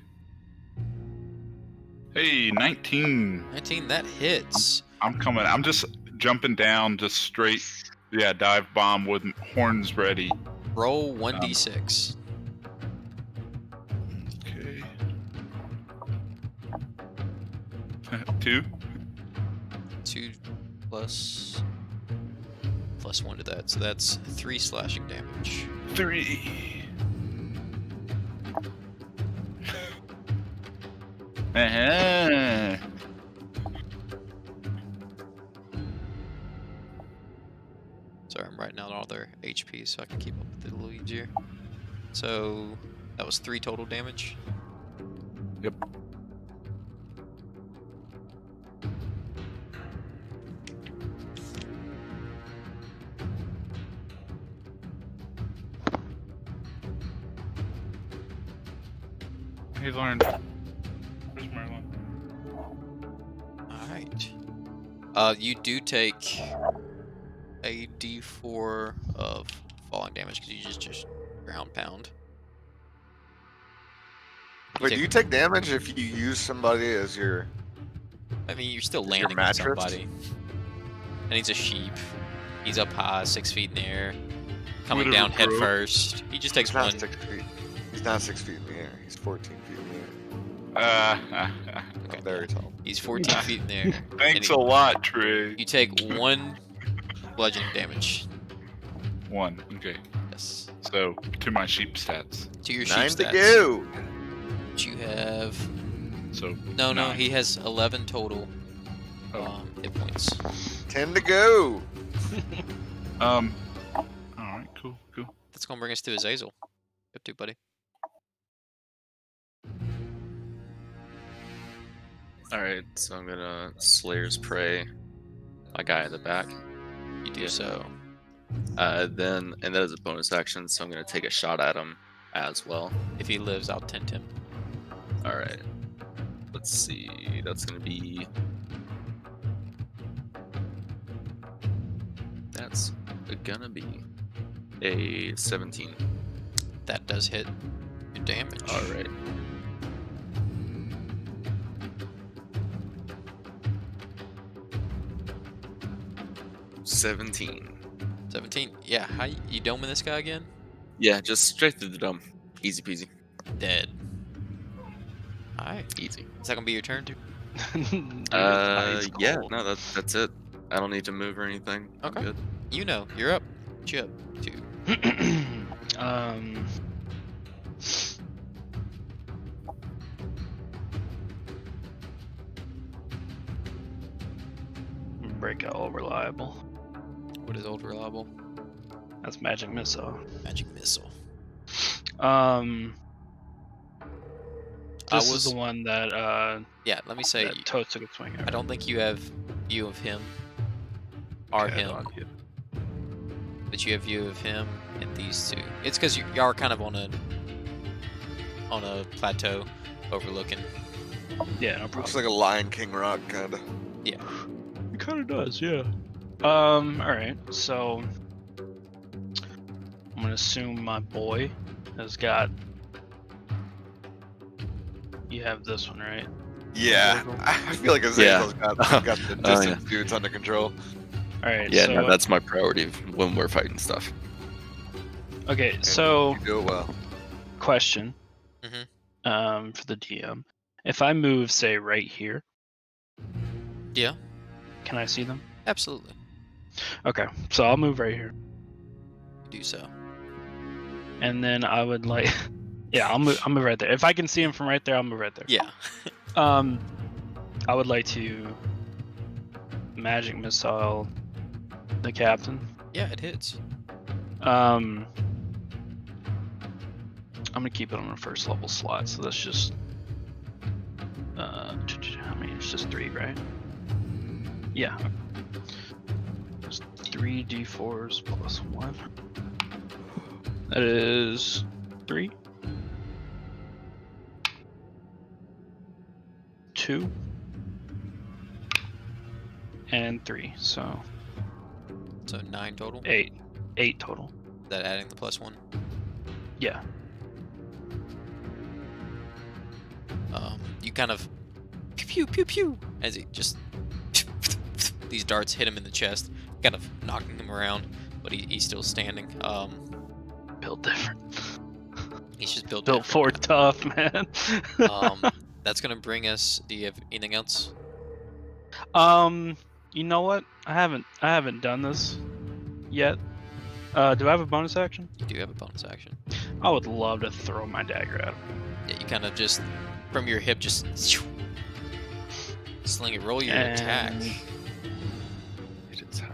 Hey, 19. 19, that hits. I'm coming. I'm just jumping down, just straight. Yeah, dive bomb with horns ready. Roll 1d6. Okay. 2. 2 plus 1 to that, so that's 3 slashing damage. 3. Uh-huh. Sorry, I'm writing out all their HP so I can keep up with it a little easier. So that was 3 total damage. Yep. Hey, Lauren. Where's Marlon? Alright. You do take a d4 of falling damage because you just ground pound. Wait, do you take damage if you use somebody as your? I mean, you're still Your landing on mattress? somebody. And he's a sheep. He's up high, 6 feet in the air. Coming Whatever, down head bro. first. He just takes He's not one. 6 feet. He's not 6 feet in the air. He's 14 feet in the air. Okay. Very tall. He's 14 feet in the air. Thanks And a lot, Trey. You take 1 bludgeoning damage. 1. Okay. Yes. So, to my sheep stats. To your sheep 9 to stats. go. Which you have. So, No, 9. he has 11 total Oh. hit points. 10 to go. Alright, cool. That's gonna bring us to Azazel. Up to, buddy. Alright, so I'm gonna Slayer's Prey my guy in the back. You do Yeah. so. And that is a bonus action, so I'm gonna take a shot at him as well. If he lives, I'll tent him. All right. Let's see. That's gonna be. That's gonna be a 17. That does hit your damage. All right. $17. 17. Yeah, how you doming this guy again? Yeah, just straight through the dome. Easy peasy. Dead. Alright. Easy. Is that gonna be your turn? Dude, ice Yeah, cold. no, that's it. I don't need to move or anything. Okay. I'm good. You know, you're up. What you up to? Break out all reliable. What is old reliable? That's magic missile. Magic missile. This is the one that Yeah, let me say, that Toad took a swing at. I don't think you have view of him. Or Okay, him. I'll do it. But you have view of him and these two. It's because y'all are kind of on a plateau overlooking. Yeah, no problem. Looks like a Lion King rock, kinda. Yeah. It kind of does, yeah. All right. So I'm gonna assume my boy has got. You have this one, right? Yeah, I feel like Azazel's got the Oh, distance dudes under control. All right. Yeah, so, no, that's my priority when we're fighting stuff. okay. And So you do it well. question. Mhm. For the DM, if I move, say, right here, Yeah, can I see them? absolutely. Okay. So I'll move right here, Do so. and then I would like. Yeah, I'll move right there. If I can see him from right there, I'll move right there. Yeah. I would like to magic missile the captain. Yeah, it hits. I'm gonna keep it on a first level slot, so that's just I mean it's just 3, right? Yeah. Just 3 d4s plus 1. That is 3. 2 and 3, so So 9 total. 8 total. Is that adding the +1? Yeah. You kind of pew pew pew pew as he just these darts hit him in the chest, kind of knocking him around, but he's still standing. Built different. He's just built Built for tough, man. That's gonna bring us. Do you have anything else? You know what? I haven't done this yet. Do I have a bonus action? You do have a bonus action. I would love to throw my dagger at him. Yeah, you kind of just from your hip just sling it. Roll your attack. And It is high.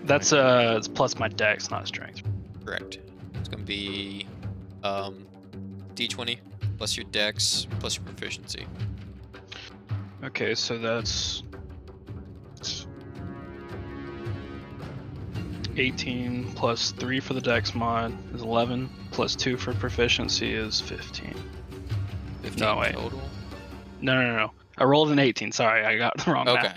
that's it's plus my dex, not strength. Correct. It's gonna be d20 plus your dex plus your proficiency. Okay, so that's 18 plus 3 for the dex mod is 11 plus 2 for proficiency is 15. 15 No, wait. total. No. I rolled an 18. Sorry, I got the wrong Okay.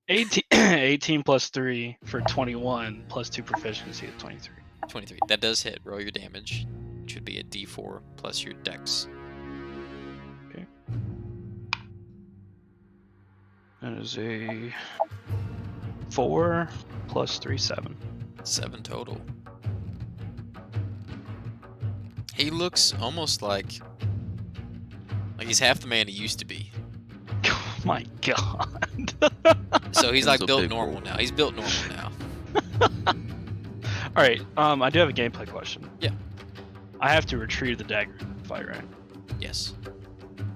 math. 18 plus 3 for 21 plus 2 proficiency is 23. 23. That does hit. Roll your damage. It should be a d4 plus your dex. That is a 4 plus 3, 7. 7 total. He looks almost like he's half the man he used to be. Oh my god. So he's like That's a built big normal roll. now. He's built normal now. Alright, I do have a gameplay question. Yeah. I have to retrieve the dagger in the fight, right? Yes.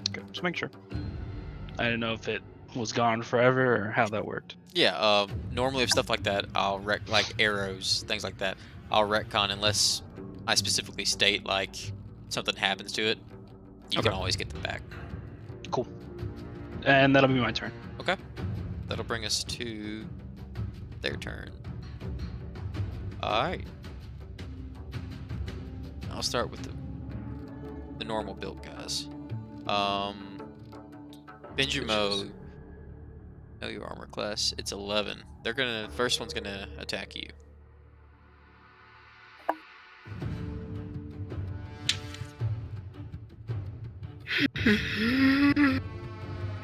Okay, just make sure. I didn't know if it was gone forever or how that worked. Yeah. Normally, if stuff like that, I'll like arrows, things like that. I'll retcon unless I specifically state like something happens to it. You can Okay. always get them back. Cool. And that'll be my turn. That'll bring us to their turn. Alright. I'll start with the normal build guys. Benjamo, know your armor class. It's 11. First one's gonna attack you.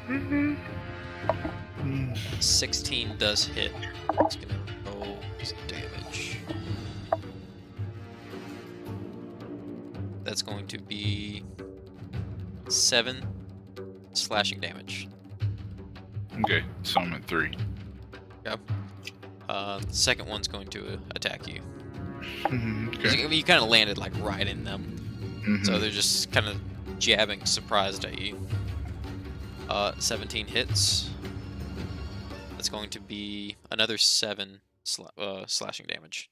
Mm. 16 does hit. It's gonna roll some damage. That's going to be 7 slashing damage. Okay, so I'm at 3. Yep. The second one's going to attack you. Okay. You kind of landed like right in them, Mhm. so they're just kind of jabbing, surprised at you. 17 hits. That's going to be another 7 slashing damage.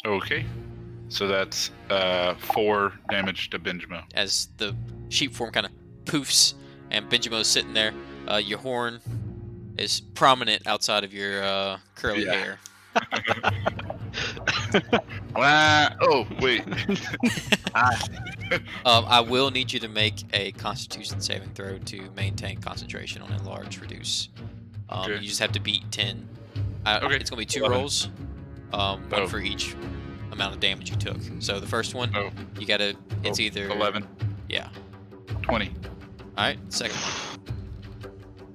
Okay. So that's 4 damage to Benjamo. As the sheep form kind of poofs and Benjamo's sitting there. Your horn is prominent outside of your curly Yeah. hair. Oh, wait. I will need you to make a Constitution saving throw to maintain concentration on enlarge reduce. Okay. You just have to beat 10. Okay. It's going to be 2 11. rolls, one for each amount of damage you took. So the first one, you gotta. It's either 11. Yeah. 20. All right. Second one.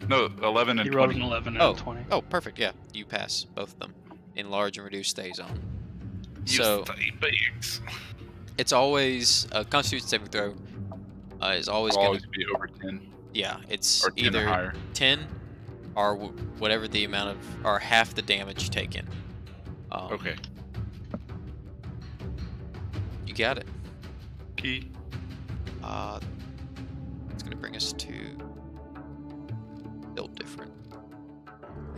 No, 11 and He rolled 20. an 11 and Oh. a 20. Oh, perfect. Yeah, you pass both of them. Enlarge and reduce stays on. You So stay bigs. it's always a Constitution saving throw. Is always It'll gonna. always be over 10 Yeah, it's or 10 or either higher. 10 or whatever the amount of, or half the damage taken. Okay. You got it. Key. It's gonna bring us to build different.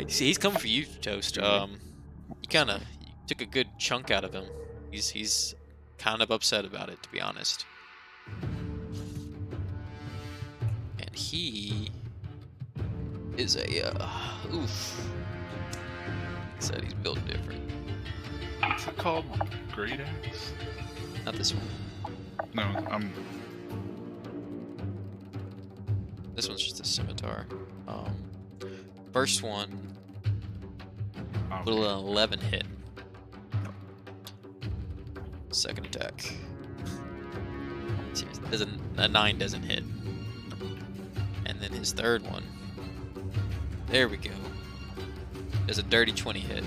See, he's coming for you, Toast. You kind of took a good chunk out of him. He's kind of upset about it, to be honest. And he is a oof. He said he's built different. What's it called? Great Axe? Not this one. No, I'm. This one's just a scimitar. First one will an 11 hit. Second attack. A 9 doesn't hit. And then his third one. There we go. There's a dirty 20 hit.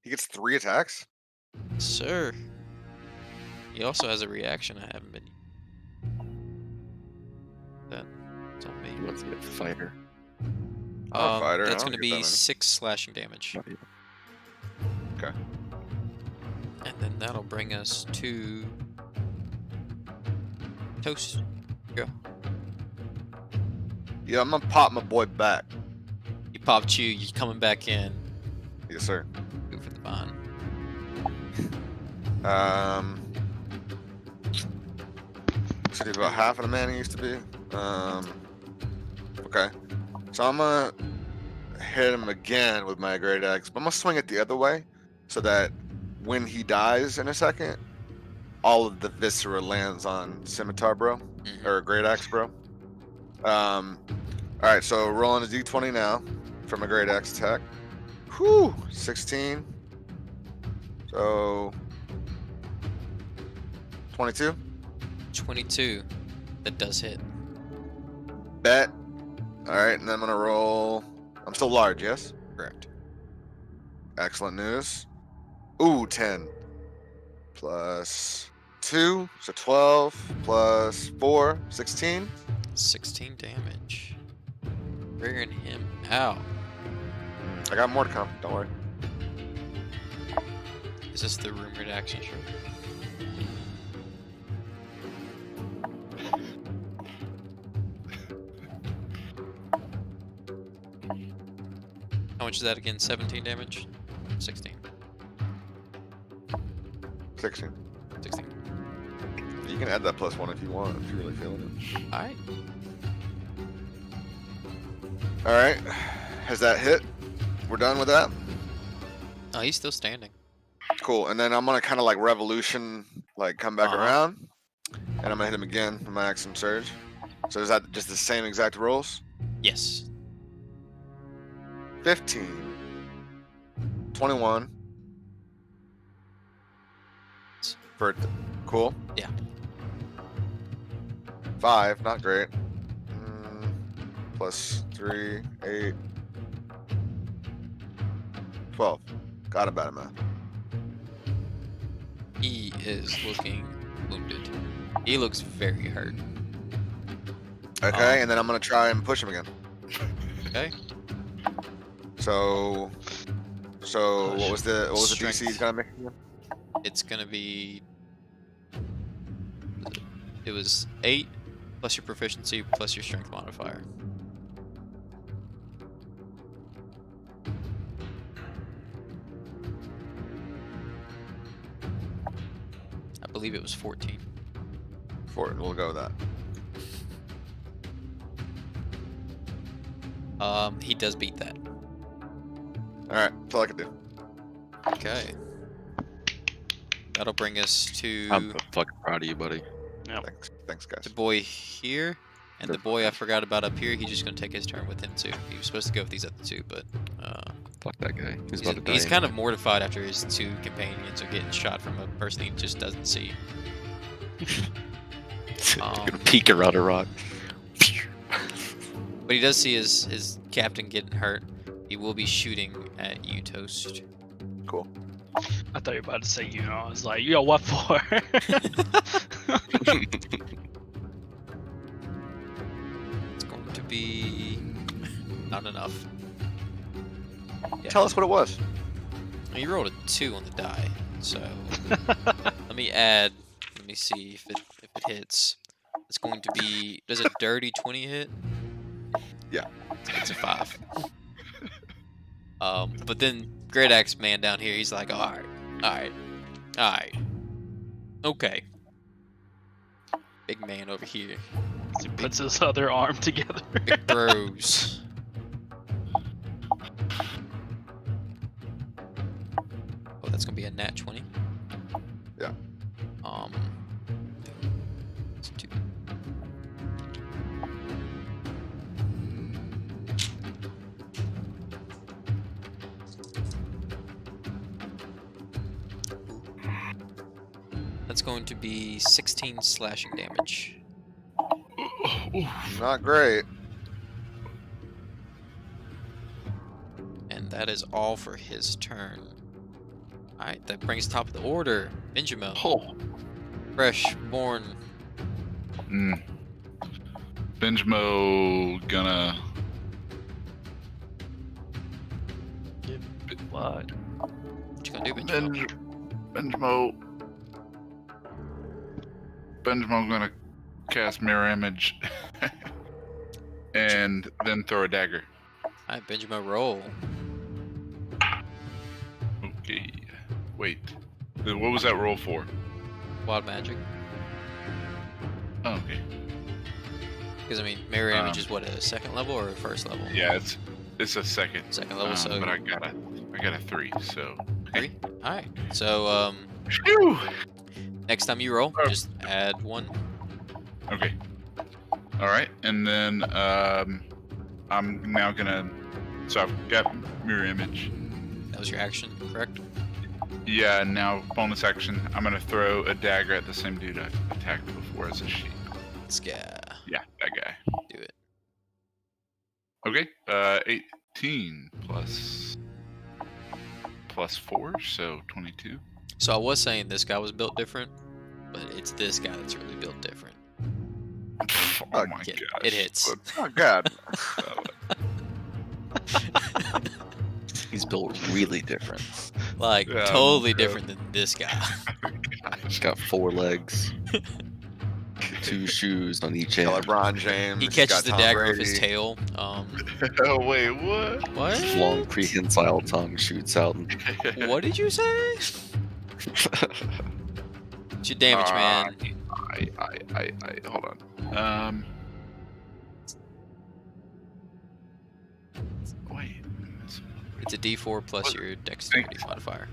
He gets 3 attacks? Sir. He also has a reaction I haven't been. That's on me. He wants to get fighter. I'm a fighter, That's I'll going to get be that in. 6 slashing damage. Not yet. Okay. And then that'll bring us to Toast. Go. Yeah, I'm gonna pop my boy back. You popped you coming back in. Yes, sir. Go for the vine. So he's about half of the man he used to be. Okay. So I'm gonna hit him again with my great axe, but I'm gonna swing it the other way so that when he dies in a second, all of the viscera lands on scimitar, bro, or great axe, bro. All right. So rolling a d20 now for my great axe attack. Whew, 16. So 22. 22. That does hit. Bet. All right, and then I'm gonna roll. I'm still large, yes. Correct. Excellent news. Ooh, 10 plus 2, so 12 plus 4, 16. 16 damage. Wearing him out. I got more to come. Don't worry. Is this the rumored action shot? How much is that again? 17 damage? 16. 16. 16. You can add that plus 1 if you want, if you're really feeling it. Alright. All right. Has that hit? We're done with that. Oh, he's still standing. Cool. And then I'm gonna kind of like revolution, like come back Uh-huh. around, and I'm gonna hit him again with my action surge. So is that just the same exact rolls? Yes. 15, 21. For cool. Yeah. 5, not great. Plus 3, 8, 12. Got about him. He is looking wounded. He looks very hurt. Okay, and then I'm gonna try and push him again. Okay. So what was the Strength. DC he's gonna make again? It's gonna be. It was 8 plus your proficiency plus your strength modifier. I believe it was 14. 4. We'll go with that. He does beat that. All right, that's all I can do. Okay. That'll bring us to I'm fucking proud of you, buddy. Thanks, guys. the boy here, and the boy I forgot about up here. He's just gonna take his turn with him too. He was supposed to go with these other two, but Fuck that guy. He's about to die. he's kind of anyway. mortified after his 2 companions are getting shot from a person he just doesn't see. Gonna peek around a rock. But he does see his captain getting hurt. He will be shooting at you, Toast. Cool. I thought you were about to say, I was like, yo, what for? It's going to be not enough. Yeah. Tell us what it was. Well, you rolled a 2 on the die, so let me add. Let me see if it hits. It's going to be. Does a dirty 20 hit? Yeah. It's a 5. But then Great Axe Man down here, he's like, all right, okay. Big man over here, He puts his other arm together. big bros. Oh, that's gonna be a nat 20. Yeah. It's 2. That's going to be 16 slashing damage. Not great. And that is all for his turn. Alright, that brings top of the order. Benjamin. Oh. Fresh, born. Benjamo gonna. What? What you gonna do, Benjamin? Benjamo gonna cast mirror image and then throw a dagger. Alright, Benjamin, roll. Okay. Wait. What was that roll for? Wild magic. Oh, okay. Because, I mean, mirror image is what, a second level or a first level? Yeah, it's a second. Second level, so. But I got a 3, so. 3? Alright, so, Phew! next time you roll, Oh. just add 1. Okay. All right, and then I'm now gonna. So I've got mirror image. That was your action, correct? Yeah, and now bonus action. I'm gonna throw a dagger at the same dude I attacked before as a sheep. This guy. Yeah, that guy. Do it. Okay. 18 plus 4, so 22. So I was saying this guy was built different, but it's this guy that's really built different. Oh my Yeah, gosh. it hits. Oh god. He's built really different. Like, Yeah, totally yeah. different than this guy. He's got 4 legs, 2 shoes on each Got hand, LeBron James. He got catches the Tom dagger with his Brady. tail. Oh wait, what? What? his long prehensile tongue shoots out. And What did you say? What's your damage, man? I hold on. It's a D4 plus your dexterity modifier.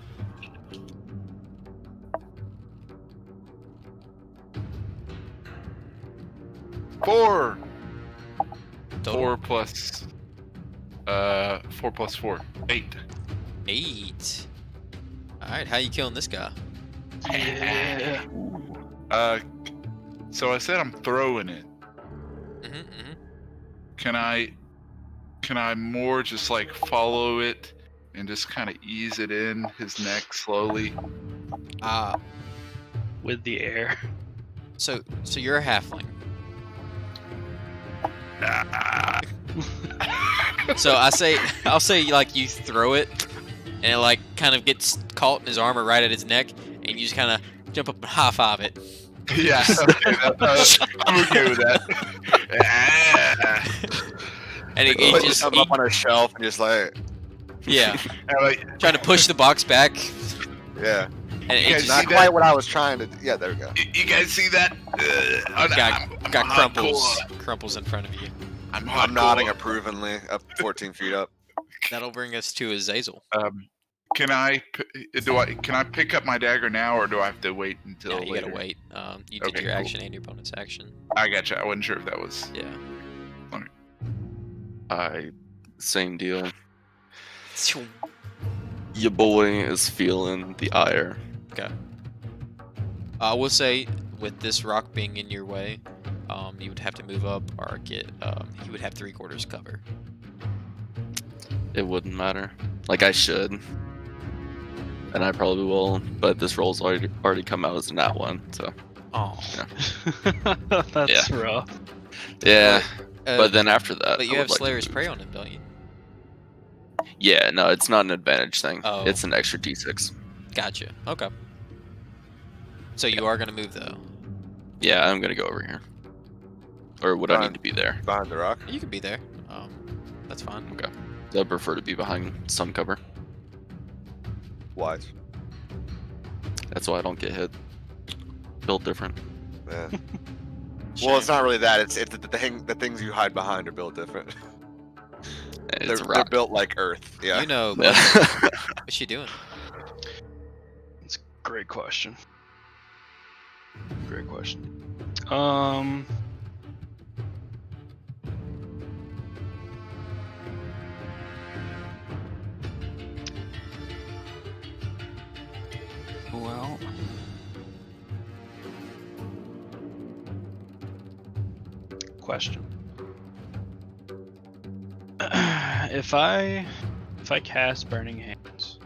Four. Total. 4 plus 4. 8. 8. Alright, how you killing this guy? Yeah. So I said I'm throwing it. Can I more just like follow it and just kind of ease it in his neck slowly? With the air. So you're a halfling. So I'll say like you throw it, and it like kind of gets caught in his armor right at his neck, and you just kind of jump up and high five it. Yeah, okay, I'm okay with that. And it just I'm up on a shelf and just like, yeah, trying to push the box back. yeah. And it guys just Not see quite that? what I was trying to. Yeah, there we go. You guys see that? got crumples in front of you. I'm nodding hardcore. approvingly up 14 feet up. That'll bring us to Azazel. Can I pick up my dagger now, or do I have to wait until Yeah, you later? gotta wait. You did Okay, your cool. action and your bonus action. I gotcha. I wasn't sure if that was. Yeah. Same deal. Your boy is feeling the ire. Okay. I will say, with this rock being in your way, you would have to move up or get. You would have 3/4 cover. It wouldn't matter. Like I should. And I probably will, but this roll's already come out as a nat 1, so. Oh. That's rough. Yeah. But then after that. But you I have would like to Slayer's move. Prey on him, don't you? Yeah, no, it's not an advantage thing. Oh. It's an extra d6. Gotcha. Okay. So you are gonna move though. Yeah, I'm gonna go over here. Or would I Fine. need to be there? Behind the rock. You can be there. That's fine. Okay. I'd prefer to be behind some cover. Wise. That's why I don't get hit. Built different. Yeah. Shame. Well, it's not really that. It's the things you hide behind are built different. It's a They're rock. built like Earth. Yeah. You know. Yeah. What's she doing? It's a great question. Great question. Well, question. If I cast Burning Hands,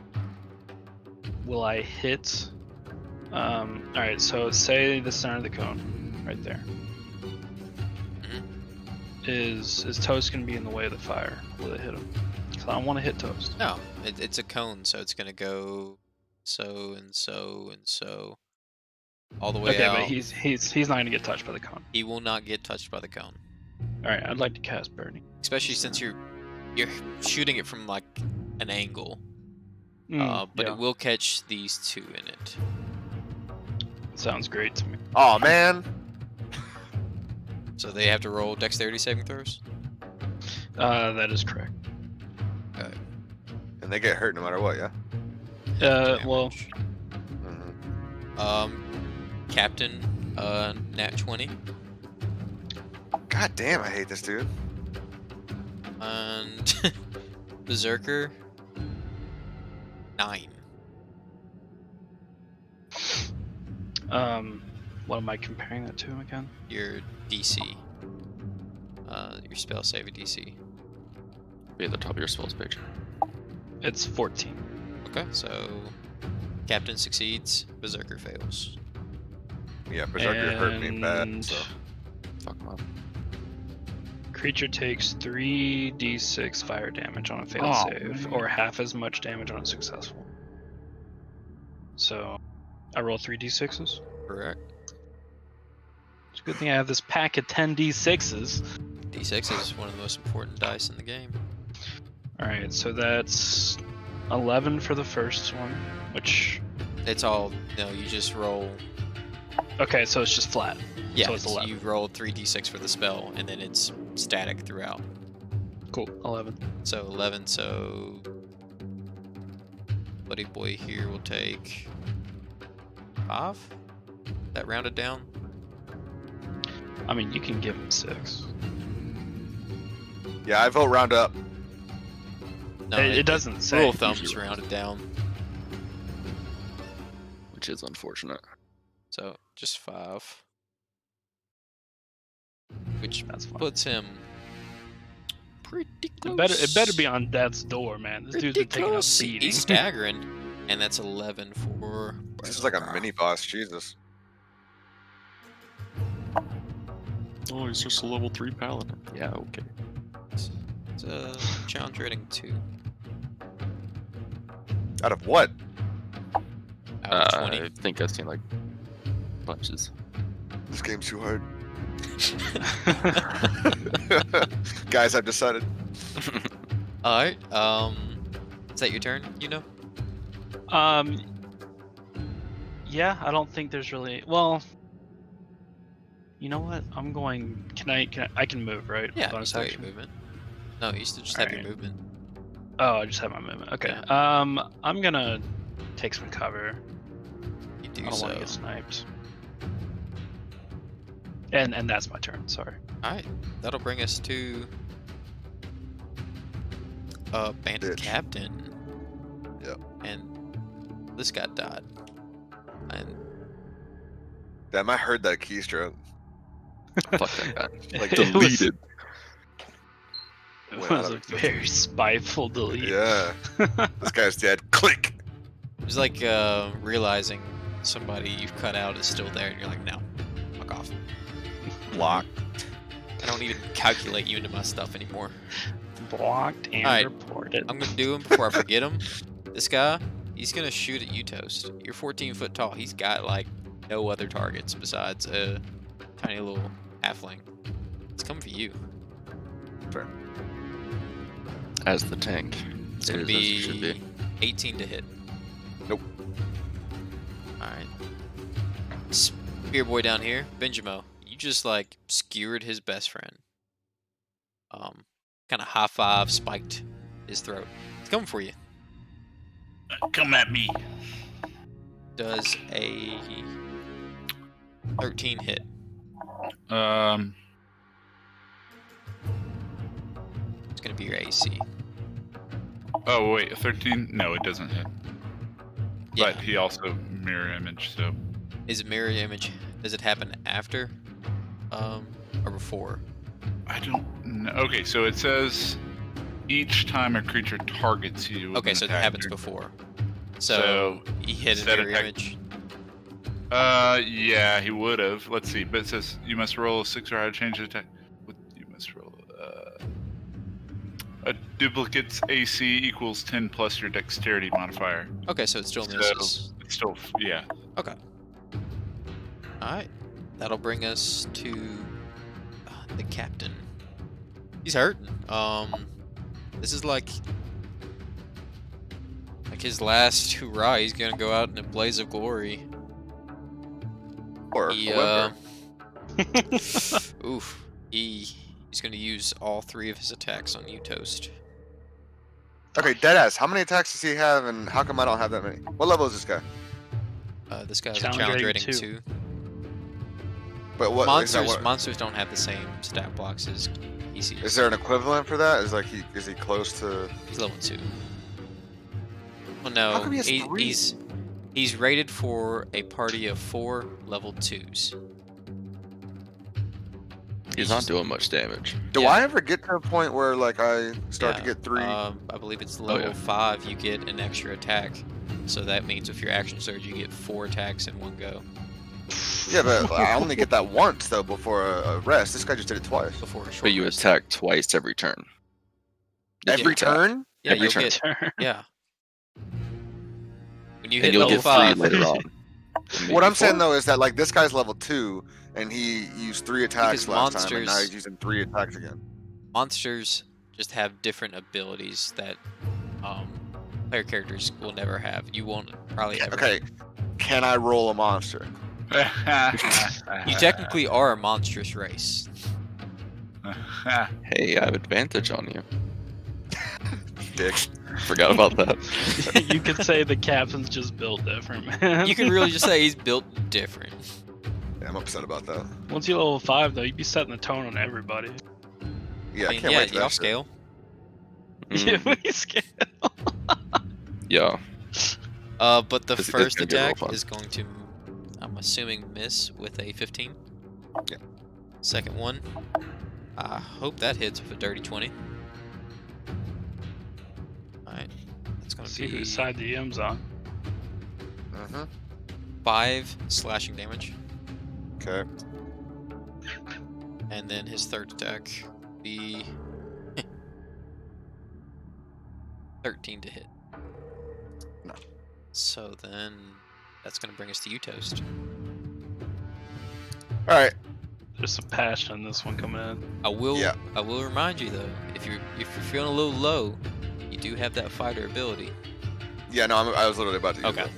will I hit? All right. So say the center of the cone, right there. Is Toast gonna be in the way of the fire? Will it hit him? Because I don't want to hit Toast. No, it's a cone, so it's gonna go so and so and so all the way Okay, out. but he's not gonna get touched by the cone. He will not get touched by the cone, All right. I'd like to cast Burning. especially since you're shooting it from like an angle. But Yeah, it will catch these two in it. sounds great to me. Oh man. So they have to roll dexterity saving throws. That is correct. And they get hurt no matter what. Yeah. Well, Damage. Mhm. Captain, nat 20, God damn, I hate this dude. and Berserker, 9. what am I comparing that to again? Your DC. Your spell saving DC. Be at the top of your spells page. It's 14. Okay, so Captain succeeds, Berserker fails. Yeah, Berserker hurt me bad. And So. Fuck him up. creature takes 3d6 fire damage on a failed Oh, save, man. or half as much damage on a successful. So, I roll 3d6s. Correct. It's a good thing I have this pack of 10d6s. D6 is one of the most important dice in the game. Alright, so that's 11 for the first one, which... It's all, no, you just roll. Okay, so it's just flat. Yeah, So it's 11. you rolled 3d6 for the spell, and then it's static throughout. Cool, 11. So 11, so Buddy boy here will take 5. That rounded down. I mean, you can give him 6. Yeah, I vote round up. No, It doesn't say. Rule of thumb's rounded down. Which is unfortunate. So just 5. Which That's fine. puts him pretty close. It better be on death's door, man. This dude's been taking a close. beating. He's staggering. And that's 11 for... This is like a mini boss, Jesus. Oh, he's just a level 3 paladin. Yeah, okay. It's a challenge rating 2 Out of what? out of 20. I think I've seen like bunches. This game's too hard. Guys, I've decided. Alright, is that your turn, you know? Yeah, I don't think there's really. Well, you know what? I'm going. I can move, right? Yeah, you Bonus still have action. your movement. No, you still just have your Alright. movement. Oh, I just have my movement. Okay. Yeah. I'm gonna take some cover. You I do don't want so. to get sniped. And that's my turn. Sorry. Alright, that'll bring us to Bandit Bitch. Captain. Yep. And this guy died. And Damn, I heard that keystroke. Fuck that guy. Like, It was- Deleted. It Wait, was I a don't- very spiteful delete. Yeah. This guy's dead. Click! it was like realizing somebody you've cut out is still there, and you're like, no, fuck off. Block. I don't even calculate you into my stuff anymore. Blocked and Alright, reported. I'm gonna do him before I forget him. This guy, he's gonna shoot at you, Toast. You're 14 foot tall. He's got like no other targets besides a tiny little halfling. It's coming for you. As the tank. It's It gonna is as it should be be. 18 to hit. Nope. Alright. Spear boy down here, Benjamo. You just like skewered his best friend. Kind of high five spiked his throat. It's coming for you. Come at me. Does a 13 hit. It's gonna be your AC. Oh wait, a 13? No, it doesn't hit. Yeah. But he also mirror image, so Is it mirror image? Does it happen after, or before? I don't know. Okay, so it says each time a creature targets you. with Okay, an so it attack, happens you're- before. So he hit a instead mirror attack- image. Yeah, he would have. Let's see, but it says you must roll a 6 or higher to change the attack. You must roll a duplicate's AC equals 10 plus your dexterity modifier. Okay, so it still So- misses. It's still, yeah. Okay. Alright. That'll bring us to the captain. He's hurting. This is like his last hurrah. He's gonna go out in a blaze of glory. Or He, whoever. oof. He's gonna use all 3 of his attacks on you, Toast. Okay, deadass. How many attacks does he have, and how come I don't have that many? What level is this guy? This guy's a Challenge challenge rating rating 2. 2. But what is that? Monsters don't have the same stat blocks as EC. Is there an equivalent for that? Is like is he close to? He's level 2. Well, no, How come he has 3? he's rated for a party of 4 level 2s. He's not doing much damage. Do Yeah. I ever get to a point where like I start to Yeah, get 3? I believe it's level yeah. 5. You get an extra attack, so that means with your action surge, you get 4 attacks in one go Yeah, but I only get that once though before a rest. This guy just did it twice. before a short But you rest. attack twice every turn. Every attack. turn? Yeah, every you'll turn. get yeah. When you And hit you'll level get 5, 3 later on. What I'm saying Maybe though is that like this guy's level 2 and he used 3 attacks Because last time, and now monsters- he's using 3 attacks again. monsters just have different abilities that player characters will never have. You won't probably ever. Okay, can I roll a monster? You technically are a monstrous race. Hey, I have advantage on you. Dick. Forgot about that. You could say the captain's just built different, man. You can really just say he's built different. Yeah, I'm upset about that. Once you level 5, though, you'd be setting the tone on everybody. Yeah, I I mean, can't yeah, wait for y'all that shit. scale. Yeah, Mhm. we scale. Yeah. But the It's first gonna get real attack fun. is going to, I'm assuming, miss with a 15. Yeah. Second one, I hope that hits with a dirty 20. Alright, that's going to See be whose side the EM's on. Mm-hmm. 5 slashing damage. Okay. And then his third attack be 13 to hit. No. So then that's going to bring us to you, Toast. All right. There's some passion in this one coming in. I will Yeah. remind you though, if you're feeling a little low, you do have that fighter ability. Yeah, no, I was literally about to use Okay. it.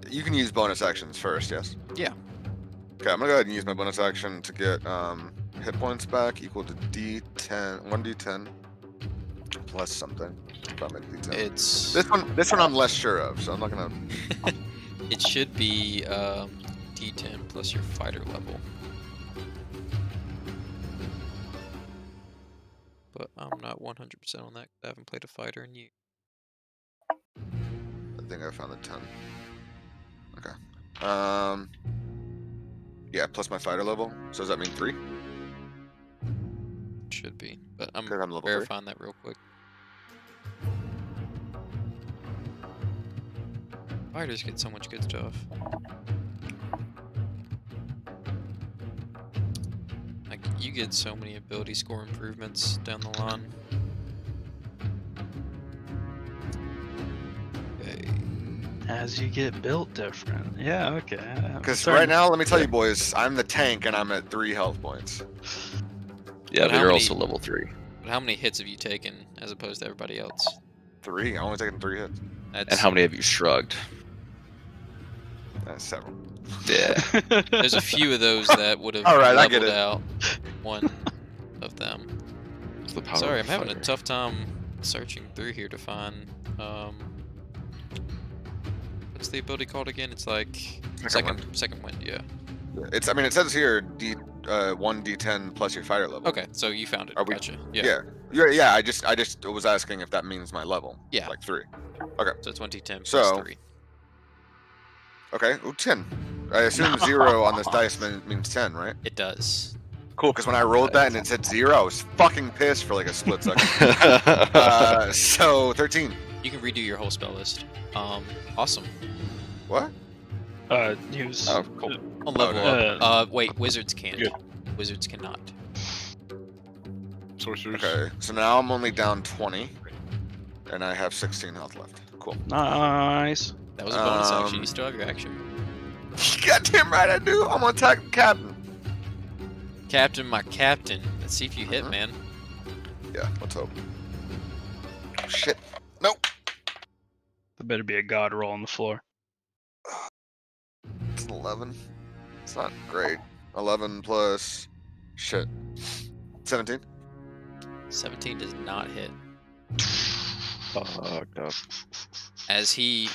You can use bonus actions first, yes? Yeah. Okay, I'm gonna go ahead and use my bonus action to get hit points back equal to D10, 1d10 plus something. Probably D10. It's This one I'm less sure of, so I'm not gonna. it should be D10 plus your fighter level. But I'm not 100% on that. I haven't played a fighter in years. I think I found the 10. Okay. Yeah, plus my fighter level. So does that mean 3? Should be, but I'm Because I'm level 3. verifying that real quick. Fighters get so much good stuff. Like, you get so many ability score improvements down the line. Okay. As you get built different. Yeah, okay. Because right now, let me tell you, boys, I'm the tank and I'm at 3 health points. Yeah, But but how you're many- also level 3. But how many hits have you taken as opposed to everybody else? 3. I only taken 3 hits. That's, And how many have you shrugged? Several. Yeah. There's a few of those that would have All right, I get leveled it. out one of them. It's the power Sorry, of I'm having a fighter. tough time searching through here to find. What's the ability called again? It's like Second second wind. Yeah. It's. I mean, it says here 1d10 plus your fighter level. Okay, so you found it. Are we- Gotcha. Yeah. Yeah. I just was asking if that means my level. Yeah. Like 3. So it's 1d10 plus So- 3. Okay. Ooh, 10. I assume 0 on this dice means 10, right? It does. Cool. Because when I rolled that and it said 0, I was fucking pissed for like a split second. So 13. You can redo your whole spell list. Awesome. What? He was. Oh, cool. On level no. up. Wait, wizards can't. Good. Wizards cannot. Sorcerers. Okay. So now I'm only down 20, and I have 16 health left. Cool. Nice. That was a bonus action. Um, You still have your action. Goddamn right I do. I'm gonna attack the captain. Captain, my captain. Let's see if you hit, Mhm. man. Yeah. Let's hope. Shit. Nope. There better be a god roll on the floor. It's an 11. It's not great. 11 plus. Shit. 17. 17 does not hit. Fucked up. As he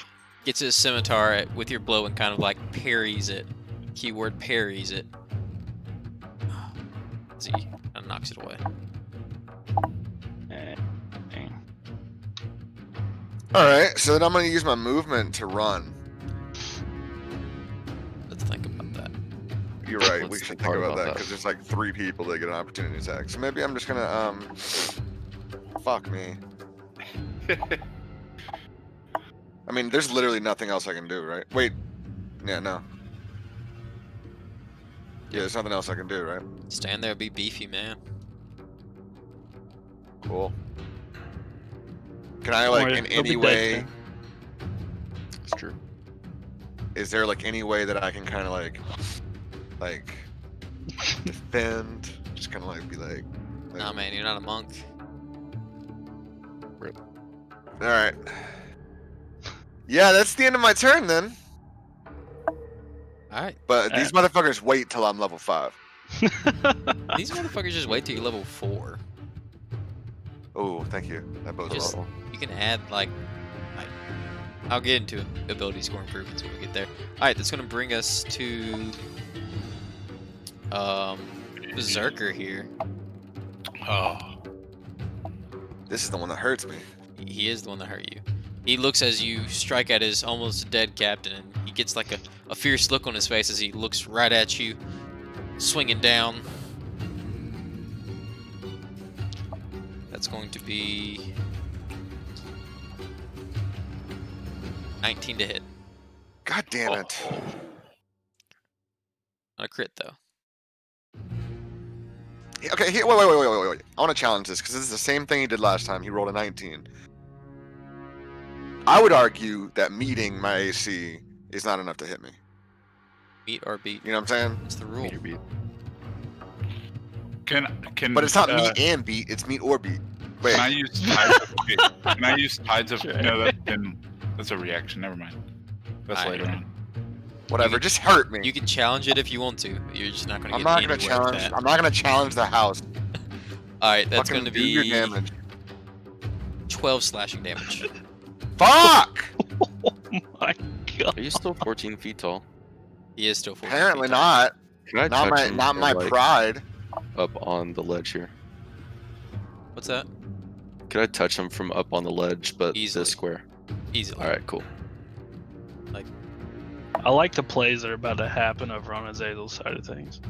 gets his scimitar with your blow and kind of like parries it. Keyword parries it. As he kind of knocks it away. Eh, eh. Alright, so then I'm gonna use my movement to run. Let's think about that. You're right, What's we the should think part about about that that? because there's like 3 people that get an opportunity attack. So maybe I'm just gonna, fuck me. I mean, there's literally nothing else I can do, right? Wait. Yeah, no. Yeah, there's nothing else I can do, right? Stand there, be beefy, man. Cool. Can I, like, Or in he'll be any dead way, soon. It's true. is there, like, any way that I can kind of, like, defend? Just kind of, like, be like... Nah, man, you're not a monk. Alright. Yeah, that's the end of my turn, then. Alright. But these motherfuckers wait till I'm level 5. These motherfuckers just wait till you're level 4. Oh, thank you. That bodes Just- well. You can add like I'll get into ability score improvements when we get there. Alright, that's gonna bring us to Berserker here. Oh. This is the one that hurts me. He is the one that hurt you. He looks as you strike at his almost dead captain, and he gets like a fierce look on his face as he looks right at you, swinging down. That's going to be 19 to hit. God damn it. Not a crit though. Okay, here, wait. I want to challenge this because this is the same thing he did last time. He rolled a 19. I would argue that meeting my AC is not enough to hit me. Meet or beat. You know what I'm saying? That's the rule. Meter beat. Can But it's not meet and beat. It's meet or beat. Wait. Can I use tides of Can I use tides of Sure. No, that's a reaction. Never mind. That's later on. Whatever. Just hurt me. You can challenge it if you want to. You're just not going to I'm get not anywhere gonna challenge. with that. I'm not gonna challenge the house. All right, that's Fucking going to do your be damage. 12 slashing damage. Fuck! Oh my god. Are you still 14 feet tall? He is still 14 Apparently feet tall. not. Can I Not touch my. him Not from, my like, pride. up on the ledge here? What's that? Could I touch him from up on the ledge, but Easily. this square? Easily. All right, cool. I like the plays that are about to happen over on Azazel's side of things.